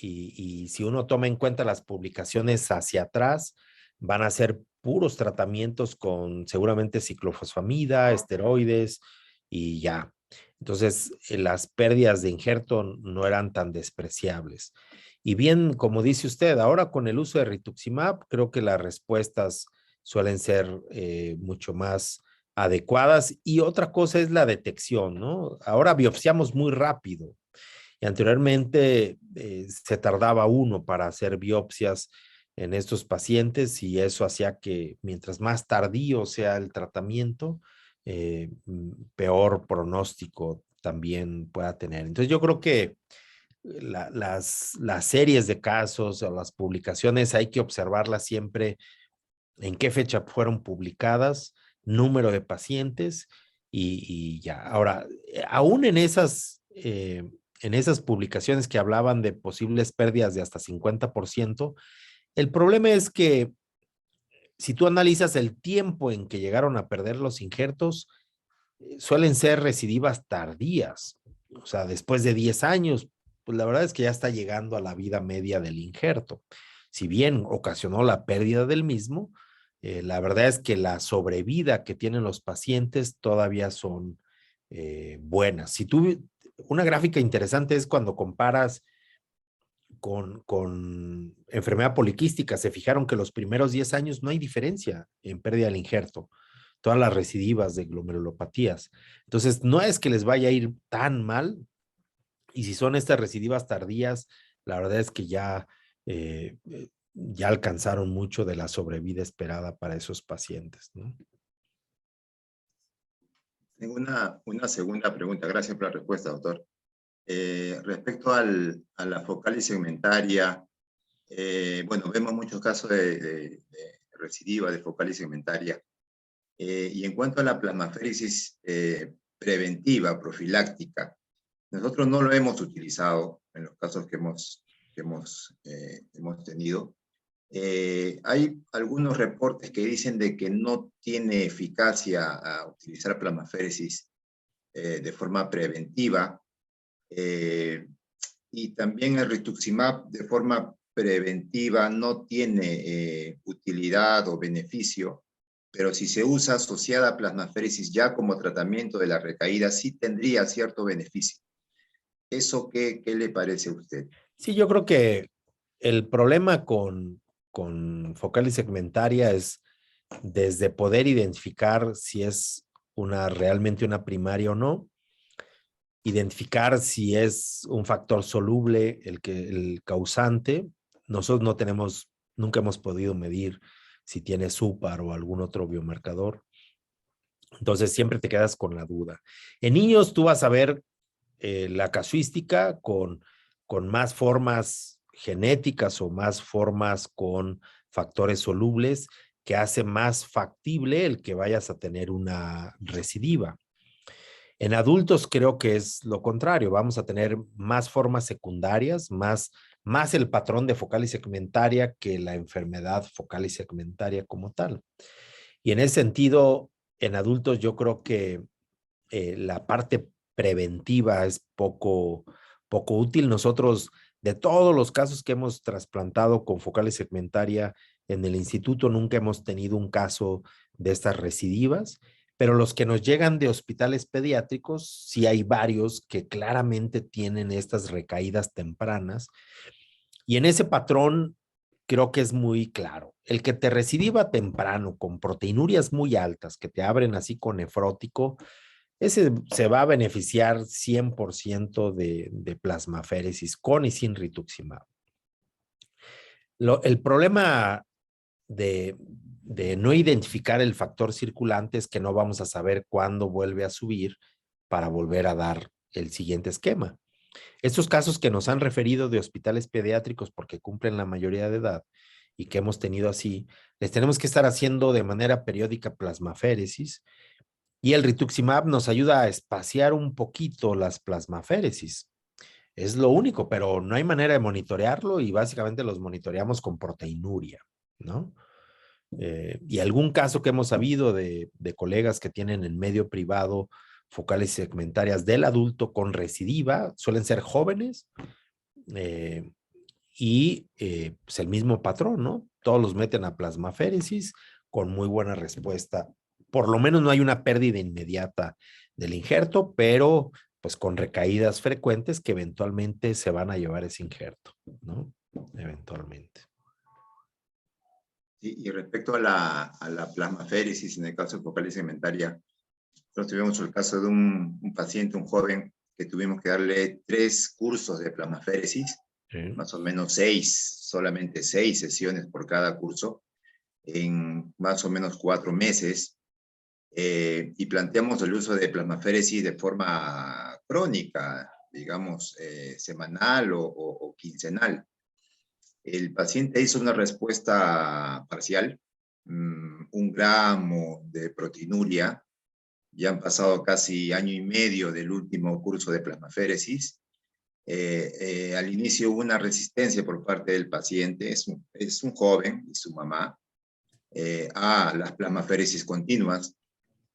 Y si uno toma en cuenta las publicaciones hacia atrás, van a ser puros tratamientos con seguramente ciclofosfamida, esteroides y ya. Entonces, las pérdidas de injerto no eran tan despreciables. Y bien, como dice usted, ahora con el uso de rituximab, creo que las respuestas suelen ser mucho más adecuadas. Y otra cosa es la detección, ¿no? Ahora biopsiamos muy rápido. Y anteriormente se tardaba uno para hacer biopsias en estos pacientes y eso hacía que mientras más tardío sea el tratamiento, peor pronóstico también pueda tener. Entonces yo creo que las series de casos o las publicaciones hay que observarlas siempre en qué fecha fueron publicadas, número de pacientes y ya. Ahora, aún en esas publicaciones que hablaban de posibles pérdidas de hasta 50%, el problema es que si tú analizas el tiempo en que llegaron a perder los injertos, suelen ser recidivas tardías. O sea, después de 10 años, pues la verdad es que ya está llegando a la vida media del injerto. Si bien ocasionó la pérdida del mismo, la verdad es que la sobrevida que tienen los pacientes todavía son buenas. Una gráfica interesante es cuando comparas con enfermedad poliquística, se fijaron que los primeros 10 años no hay diferencia en pérdida del injerto, todas las recidivas de glomerulopatías. Entonces, no es que les vaya a ir tan mal, y si son estas recidivas tardías, la verdad es que ya alcanzaron mucho de la sobrevida esperada para esos pacientes, ¿no? Tengo una segunda pregunta. Gracias por la respuesta, doctor. Respecto a la focal segmentaria, bueno, vemos muchos casos de recidiva de focal segmentaria. Y en cuanto a la plasmaféresis preventiva, profiláctica, nosotros no lo hemos utilizado en los casos que hemos tenido. Hay algunos reportes que dicen de que no tiene eficacia a utilizar plasmaféresis de forma preventiva, y también el rituximab de forma preventiva no tiene utilidad o beneficio, pero si se usa asociada a plasmaféresis ya como tratamiento de la recaída, sí tendría cierto beneficio. ¿Eso qué le parece a usted? Sí, yo creo que el problema con focal segmentaria es desde poder identificar si es realmente una primaria o no, identificar si es un factor soluble el causante. Nosotros nunca hemos podido medir si tiene SUPAR o algún otro biomarcador. Entonces siempre te quedas con la duda. En niños tú vas a ver la casuística con más formas genéticas o más formas con factores solubles que hace más factible el que vayas a tener una recidiva. En adultos creo que es lo contrario, vamos a tener más formas secundarias, más el patrón de focal segmentaria que la enfermedad focal segmentaria como tal. Y en ese sentido, en adultos yo creo que la parte preventiva es poco útil. Nosotros, de todos los casos que hemos trasplantado con focal segmentaria en el instituto, nunca hemos tenido un caso de estas recidivas, pero los que nos llegan de hospitales pediátricos, sí hay varios que claramente tienen estas recaídas tempranas. Y en ese patrón creo que es muy claro. El que te recidiva temprano con proteinurias muy altas, que te abren así con nefrótico, ese se va a beneficiar 100% de plasmaféresis con y sin rituximab. El problema de no identificar el factor circulante es que no vamos a saber cuándo vuelve a subir para volver a dar el siguiente esquema. Estos casos que nos han referido de hospitales pediátricos porque cumplen la mayoría de edad y que hemos tenido así, les tenemos que estar haciendo de manera periódica plasmaféresis. Y el rituximab nos ayuda a espaciar un poquito las plasmaféresis. Es lo único, pero no hay manera de monitorearlo y básicamente los monitoreamos con proteinuria, ¿no? Y algún caso que hemos sabido de colegas que tienen en medio privado focales segmentarias del adulto con recidiva, suelen ser jóvenes, pues el mismo patrón, ¿no? Todos los meten a plasmaféresis con muy buena respuesta. Por lo menos no hay una pérdida inmediata del injerto, pero pues con recaídas frecuentes que eventualmente se van a llevar ese injerto, ¿no? Eventualmente. Y respecto a la plasmaféresis, en el caso de focal segmentaria, nosotros tuvimos el caso de un paciente, un joven, que tuvimos que darle 3 cursos de plasmaféresis, más o menos 6, solamente 6 sesiones por cada curso, en más o menos 4 meses, y planteamos el uso de plasmaféresis de forma crónica, digamos, semanal o quincenal. El paciente hizo una respuesta parcial, 1 gramo de proteinuria. Ya han pasado casi año y medio del último curso de plasmaféresis. Al inicio hubo una resistencia por parte del paciente, es un joven y su mamá, a las plasmaféresis continuas.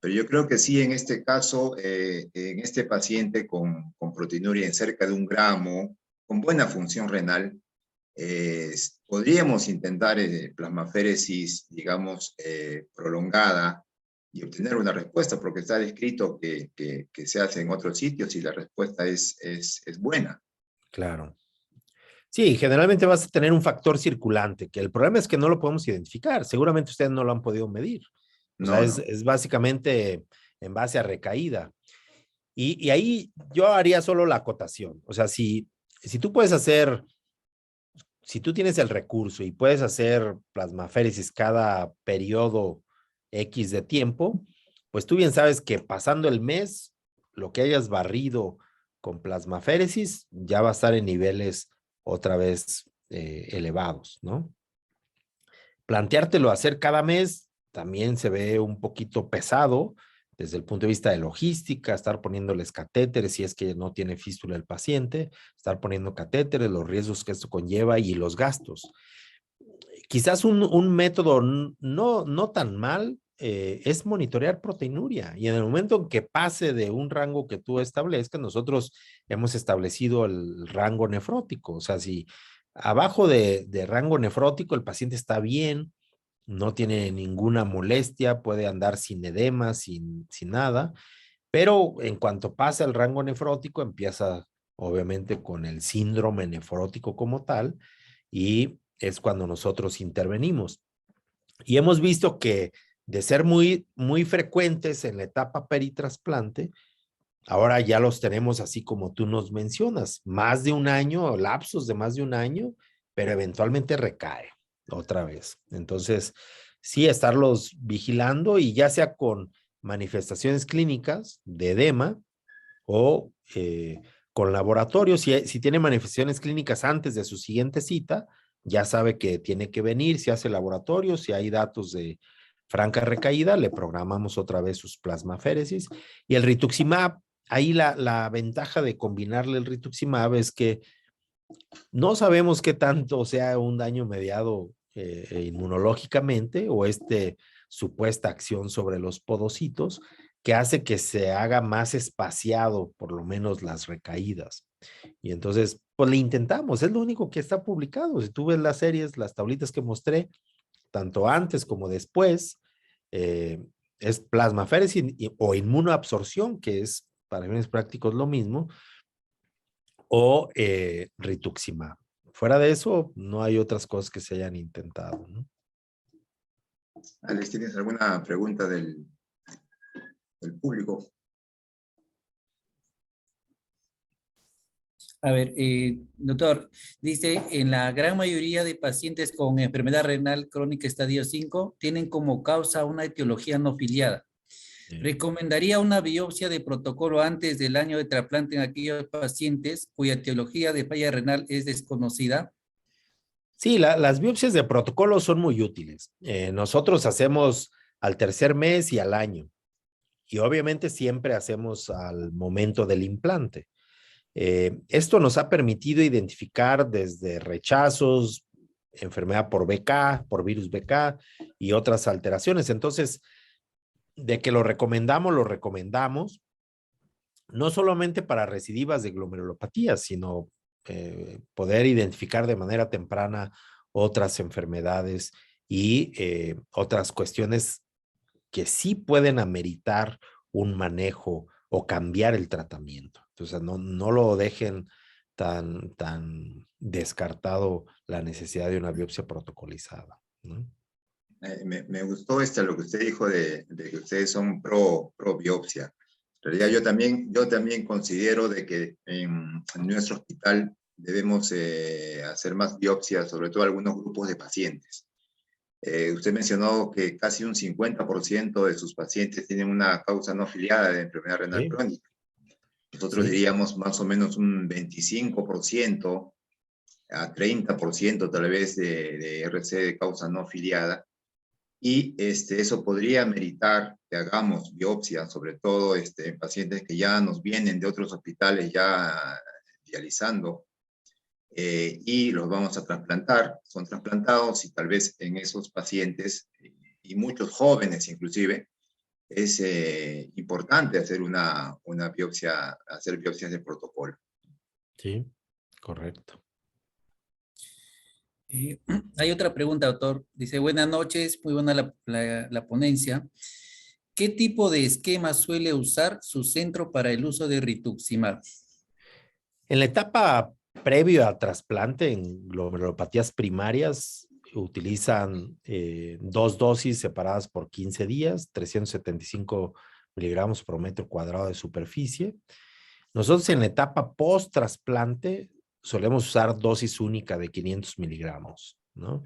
Pero yo creo que sí, en este caso, en este paciente con proteinuria en cerca de 1 gramo, con buena función renal, podríamos intentar plasmaféresis, digamos, prolongada y obtener una respuesta, porque está descrito que se hace en otros sitios y la respuesta es buena. Claro. Sí, generalmente vas a tener un factor circulante, que el problema es que no lo podemos identificar. Seguramente ustedes no lo han podido medir. O sea, es básicamente en base a recaída. Y ahí yo haría solo la acotación. O sea, si tú puedes hacer, si tú tienes el recurso y puedes hacer plasmaféresis cada periodo X de tiempo, pues tú bien sabes que pasando el mes, lo que hayas barrido con plasmaféresis ya va a estar en niveles otra vez elevados, ¿no? Planteártelo hacer cada mes también se ve un poquito pesado desde el punto de vista de logística, estar poniéndoles catéteres si es que no tiene fístula el paciente, estar poniendo catéteres, los riesgos que esto conlleva y los gastos. Quizás un método no tan mal es monitorear proteinuria, y en el momento en que pase de un rango que tú establezcas, nosotros hemos establecido el rango nefrótico. O sea, si abajo de rango nefrótico el paciente está bien, no tiene ninguna molestia, puede andar sin edema, sin nada, pero en cuanto pasa el rango nefrótico empieza obviamente con el síndrome nefrótico como tal, y es cuando nosotros intervenimos. Y hemos visto que de ser muy frecuentes en la etapa peritrasplante, ahora ya los tenemos así como tú nos mencionas, más de 1 año, lapsos de más de 1 año, pero eventualmente recae otra vez. Entonces, sí, estarlos vigilando, y ya sea con manifestaciones clínicas de edema o con laboratorio. Si tiene manifestaciones clínicas antes de su siguiente cita, ya sabe que tiene que venir, si hace laboratorio, si hay datos de franca recaída, le programamos otra vez sus plasmaféresis. Y el rituximab, ahí la ventaja de combinarle el rituximab es que no sabemos qué tanto sea un daño mediado inmunológicamente o supuesta acción sobre los podocitos que hace que se haga más espaciado por lo menos las recaídas. Y entonces, pues le intentamos, es lo único que está publicado. Si tú ves las series, las tablitas que mostré, tanto antes como después, es plasmaféresis o inmunoabsorción, que es para fines prácticos lo mismo, o rituximab. Fuera de eso, no hay otras cosas que se hayan intentado, ¿no? Alex, ¿tienes alguna pregunta del público? A ver, doctor, dice, en la gran mayoría de pacientes con enfermedad renal crónica estadio 5 tienen como causa una etiología no filiada. ¿Recomendaría una biopsia de protocolo antes del año de trasplante en aquellos pacientes cuya etiología de falla renal es desconocida? Sí, las biopsias de protocolo son muy útiles. Nosotros hacemos al 3er mes y al año. Y obviamente siempre hacemos al momento del implante. Esto nos ha permitido identificar desde rechazos, enfermedad por BK, por virus BK y otras alteraciones. Entonces, de que lo recomendamos, no solamente para recidivas de glomerulopatías, sino poder identificar de manera temprana otras enfermedades y otras cuestiones que sí pueden ameritar un manejo o cambiar el tratamiento. Entonces, no lo dejen tan descartado la necesidad de una biopsia protocolizada, ¿no? Me gustó lo que usted dijo de que ustedes son pro biopsia. En realidad yo también considero de que en nuestro hospital debemos hacer más biopsias, sobre todo algunos grupos de pacientes. Usted mencionó que casi un 50% de sus pacientes tienen una causa no afiliada de enfermedad renal crónica. Nosotros diríamos más o menos un 25% a 30% tal vez de RC de causa no afiliada. Y eso podría meritar que hagamos biopsia, sobre todo en pacientes que ya nos vienen de otros hospitales ya dializando, y los vamos a trasplantar. Son trasplantados y tal vez en esos pacientes, y muchos jóvenes inclusive, es importante hacer una biopsia, hacer biopsias de protocolo. Sí, correcto. Hay otra pregunta, doctor. Dice, buenas noches, muy buena la ponencia. ¿Qué tipo de esquema suele usar su centro para el uso de rituximab? En la etapa previo a trasplante en glomerulopatías primarias, utilizan 2 dosis separadas por 15 días, 375 miligramos por metro cuadrado de superficie. Nosotros en la etapa post-trasplante solemos usar dosis única de 500 miligramos, ¿no?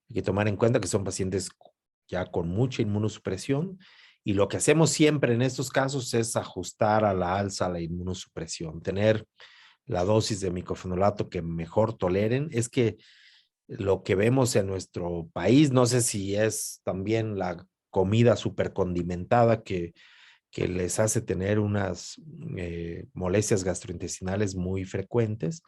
Hay que tomar en cuenta que son pacientes ya con mucha inmunosupresión y lo que hacemos siempre en estos casos es ajustar a la alza la inmunosupresión, tener la dosis de micofenolato que mejor toleren. Es que lo que vemos en nuestro país, no sé si es también la comida súper condimentada que les hace tener unas molestias gastrointestinales muy frecuentes.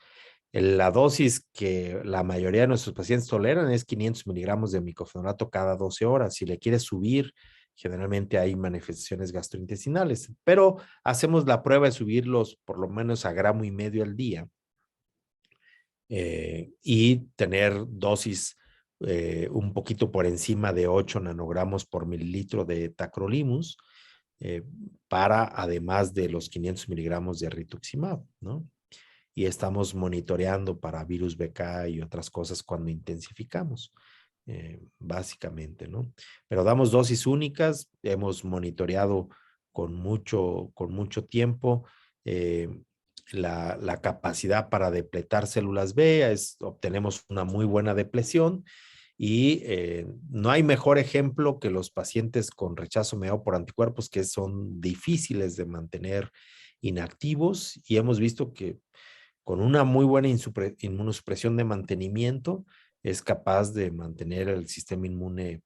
La dosis que la mayoría de nuestros pacientes toleran es 500 miligramos de micofenolato cada 12 horas. Si le quieres subir, generalmente hay manifestaciones gastrointestinales, pero hacemos la prueba de subirlos por lo menos a 1,5 gramos al día y tener dosis un poquito por encima de 8 nanogramos por mililitro de tacrolimus para además de los 500 miligramos de rituximab, ¿no? Y estamos monitoreando para virus BK y otras cosas cuando intensificamos, básicamente, ¿no? Pero damos dosis únicas, hemos monitoreado con mucho tiempo la capacidad para depletar células B, obtenemos una muy buena depresión y no hay mejor ejemplo que los pacientes con rechazo mediado por anticuerpos que son difíciles de mantener inactivos y hemos visto que con una muy buena inmunosupresión de mantenimiento es capaz de mantener el sistema inmune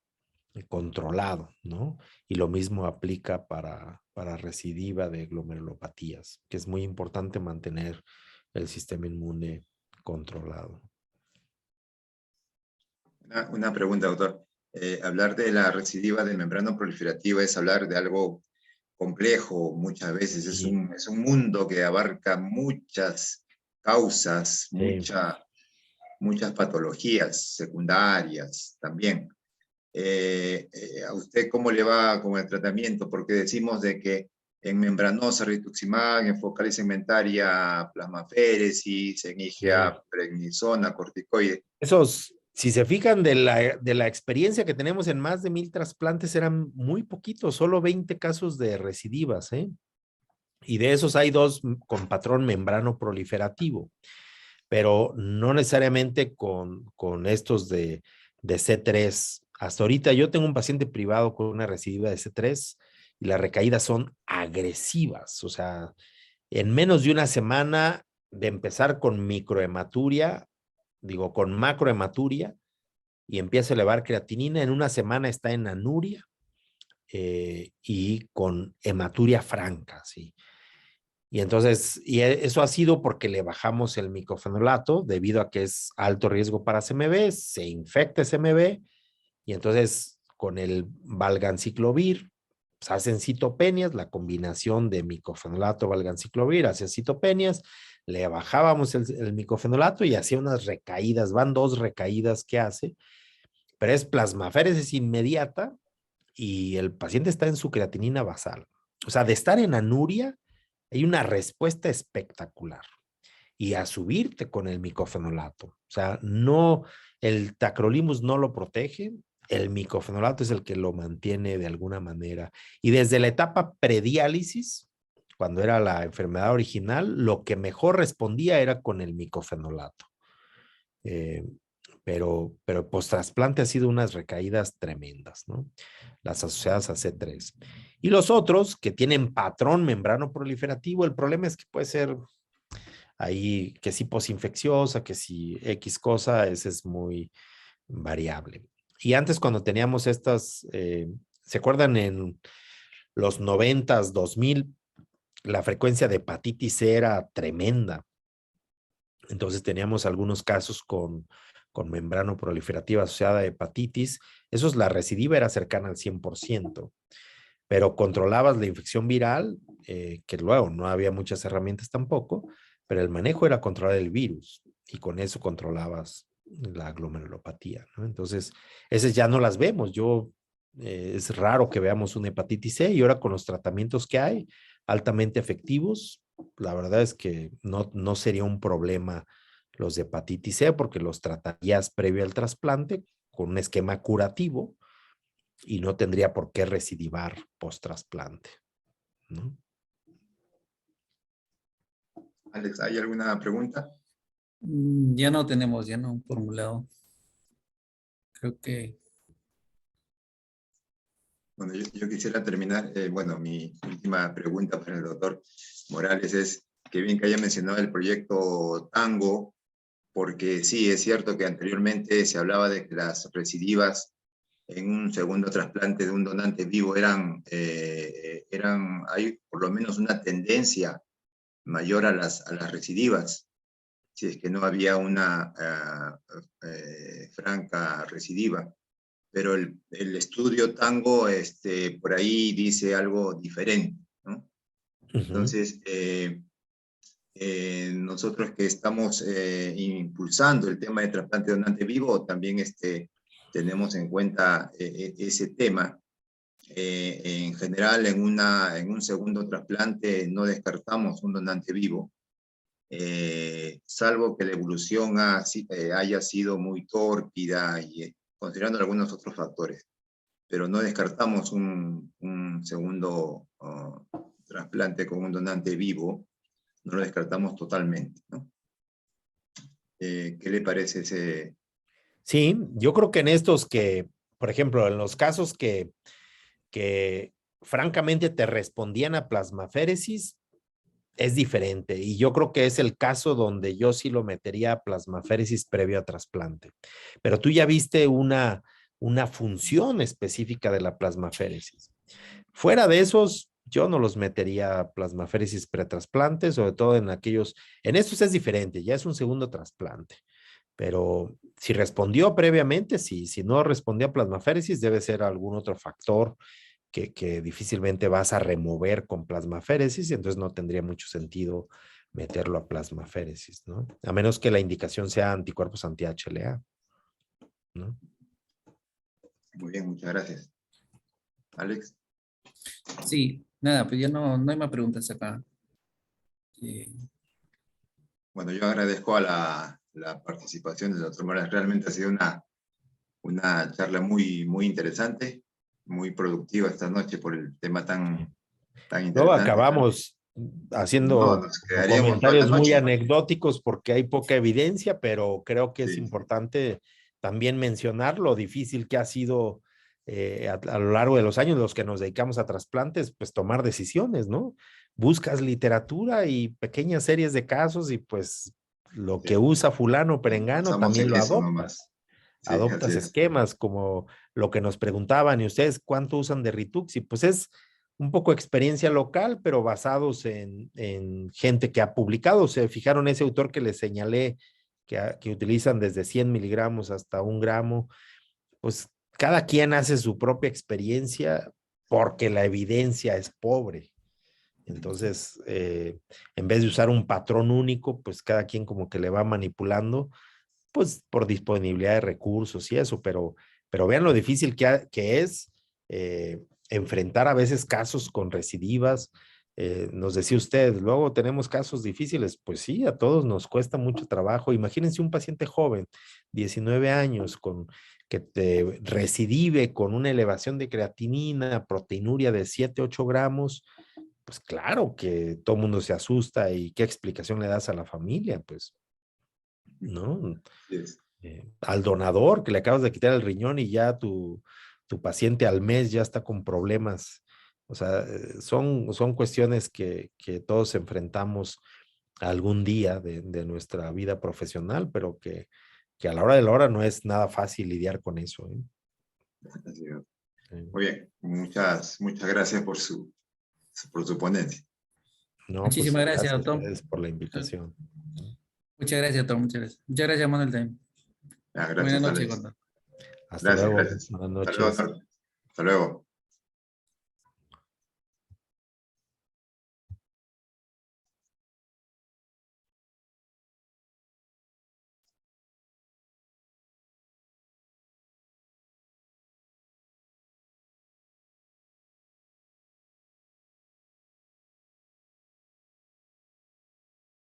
controlado, ¿no? Y lo mismo aplica para recidiva de glomerulopatías, que es muy importante mantener el sistema inmune controlado. Una pregunta, doctor. Hablar de la recidiva de membrana proliferativa es hablar de algo complejo muchas veces. Sí. Es un mundo que abarca muchas causas, sí. muchas patologías secundarias también. ¿A usted cómo le va con el tratamiento? Porque decimos de que en membranosa rituximab, en focal segmentaria plasmaféresis, en IgA sí. prednisona, corticoide. Esos, si se fijan de la experiencia que tenemos en más de 1,000 trasplantes, eran muy poquitos, solo 20 casos de recidivas, ¿eh? Y de esos hay 2 con patrón membrano proliferativo, pero no necesariamente con estos de C3. Hasta ahorita yo tengo un paciente privado con una recidiva de C3 y las recaídas son agresivas, o sea, en menos de una semana de empezar con microhematuria, con macrohematuria, y empieza a elevar creatinina, en una semana está en anuria y con hematuria franca, ¿sí? Y entonces, eso ha sido porque le bajamos el micofenolato debido a que es alto riesgo para CMV, se infecta CMV y entonces con el valganciclovir pues, hacen citopenias, la combinación de micofenolato, valganciclovir, hacía citopenias, le bajábamos el micofenolato y hacía unas recaídas, van 2 recaídas que hace, pero es plasmaféresis inmediata y el paciente está en su creatinina basal. O sea, de estar en anuria, hay una respuesta espectacular. Y a subirte con el micofenolato. O sea, no, el tacrolimus no lo protege, el micofenolato es el que lo mantiene de alguna manera. Y desde la etapa prediálisis, cuando era la enfermedad original, lo que mejor respondía era con el micofenolato. Pero post-trasplante ha sido unas recaídas tremendas, ¿no? Las asociadas a C3. Y los otros que tienen patrón membrano proliferativo, el problema es que puede ser ahí que si posinfecciosa, que si X cosa, ese es muy variable. Y antes cuando teníamos estas, ¿se acuerdan en los 90s, 2000? La frecuencia de hepatitis C era tremenda. Entonces teníamos algunos casos con membrano proliferativa asociada a hepatitis. Esos, la recidiva era cercana al 100%, pero controlabas la infección viral, que luego no había muchas herramientas tampoco, pero el manejo era controlar el virus y con eso controlabas la glomerulopatía, ¿no? Entonces, esas ya no las vemos. Es raro que veamos una hepatitis C y ahora con los tratamientos que hay, altamente efectivos, la verdad es que no sería un problema los de hepatitis C porque los tratarías previo al trasplante con un esquema curativo y no tendría por qué recidivar post-trasplante, ¿no? Alex, ¿hay alguna pregunta? Ya no tenemos, ya no formulado. Creo que Bueno, yo quisiera terminar, bueno, mi última pregunta para el doctor Morales es que bien que haya mencionado el proyecto Tango, porque sí, es cierto que anteriormente se hablaba de que las recidivas en un segundo trasplante de un donante vivo hay por lo menos una tendencia mayor a las recidivas, si es que no había una franca recidiva. Pero el estudio Tango por ahí dice algo diferente, ¿no? Entonces, nosotros que estamos impulsando el tema de trasplante de donante vivo, también tenemos en cuenta ese tema. En general, en un segundo trasplante no descartamos un donante vivo, salvo que la evolución haya sido muy tórpida y considerando algunos otros factores. Pero no descartamos un segundo trasplante con un donante vivo, no lo descartamos totalmente, ¿no? ¿Qué le parece ese? Sí, yo creo que en estos que, por ejemplo, en los casos que francamente te respondían a plasmaféresis, es diferente. Y yo creo que es el caso donde yo sí lo metería a plasmaféresis previo a trasplante. Pero tú ya viste una función específica de la plasmaféresis. Fuera de esos, yo no los metería a plasmaféresis pretrasplante, sobre todo en estos es diferente, ya es un segundo trasplante. Pero si respondió previamente, sí. Si no respondió a plasmaféresis, debe ser algún otro factor que difícilmente vas a remover con plasmaféresis, y entonces no tendría mucho sentido meterlo a plasmaféresis, ¿no? A menos que la indicación sea anticuerpos anti-HLA, ¿no? Muy bien, muchas gracias. Alex. sí, nada, pues ya no hay más preguntas acá. Bueno, yo agradezco a la participación del doctor Morales. Realmente ha sido una charla muy interesante, muy productiva esta noche por el tema tan Luego interesante. acabamos No, haciendo nos quedaríamos toda la comentarios muy noche. anecdóticos porque hay poca evidencia, pero creo que es Sí. importante también mencionar lo difícil que ha sido a lo largo de los años, los que nos dedicamos a trasplantes, pues tomar decisiones, ¿no? Buscas literatura y pequeñas series de casos y pues lo que usa fulano, perengano, Usamos también lo eso adoptas. nomás. Sí, Adoptas así es. esquemas como lo que nos preguntaban, ¿y ustedes cuánto usan de Rituxi? Pues es un poco experiencia local, pero basados en gente que ha publicado. Se fijaron ese autor que les señalé, que utilizan desde 100 miligramos hasta 1 gramo. Pues cada quien hace su propia experiencia porque la evidencia es pobre. Entonces, en vez de usar un patrón único, pues cada quien como que le va manipulando, pues por disponibilidad de recursos y eso, pero vean lo difícil que es enfrentar a veces casos con recidivas. Nos decía usted, luego tenemos casos difíciles, pues sí, a todos nos cuesta mucho trabajo. Imagínense un paciente joven, 19 años, que te recidive con una elevación de creatinina, proteinuria de 7, 8 gramos, pues claro que todo el mundo se asusta y qué explicación le das a la familia, pues, ¿no? Yes. Al donador que le acabas de quitar el riñón y ya tu paciente al mes ya está con problemas. O sea, son cuestiones que todos enfrentamos algún día de nuestra vida profesional, pero que a la hora de la hora no es nada fácil lidiar con eso, ¿eh? Así es. Sí. Muy bien, muchas gracias por su ponencia. No, Muchísimas pues, gracias, a doctor. ustedes por la invitación. Muchas gracias, doctor. Muchas gracias. Muchas gracias, Manuel, también. Ah, Buenas gracias, noches, Alex. doctor. Hasta Gracias, luego. gracias. Buenas Hasta luego, noches. Norma. Hasta luego.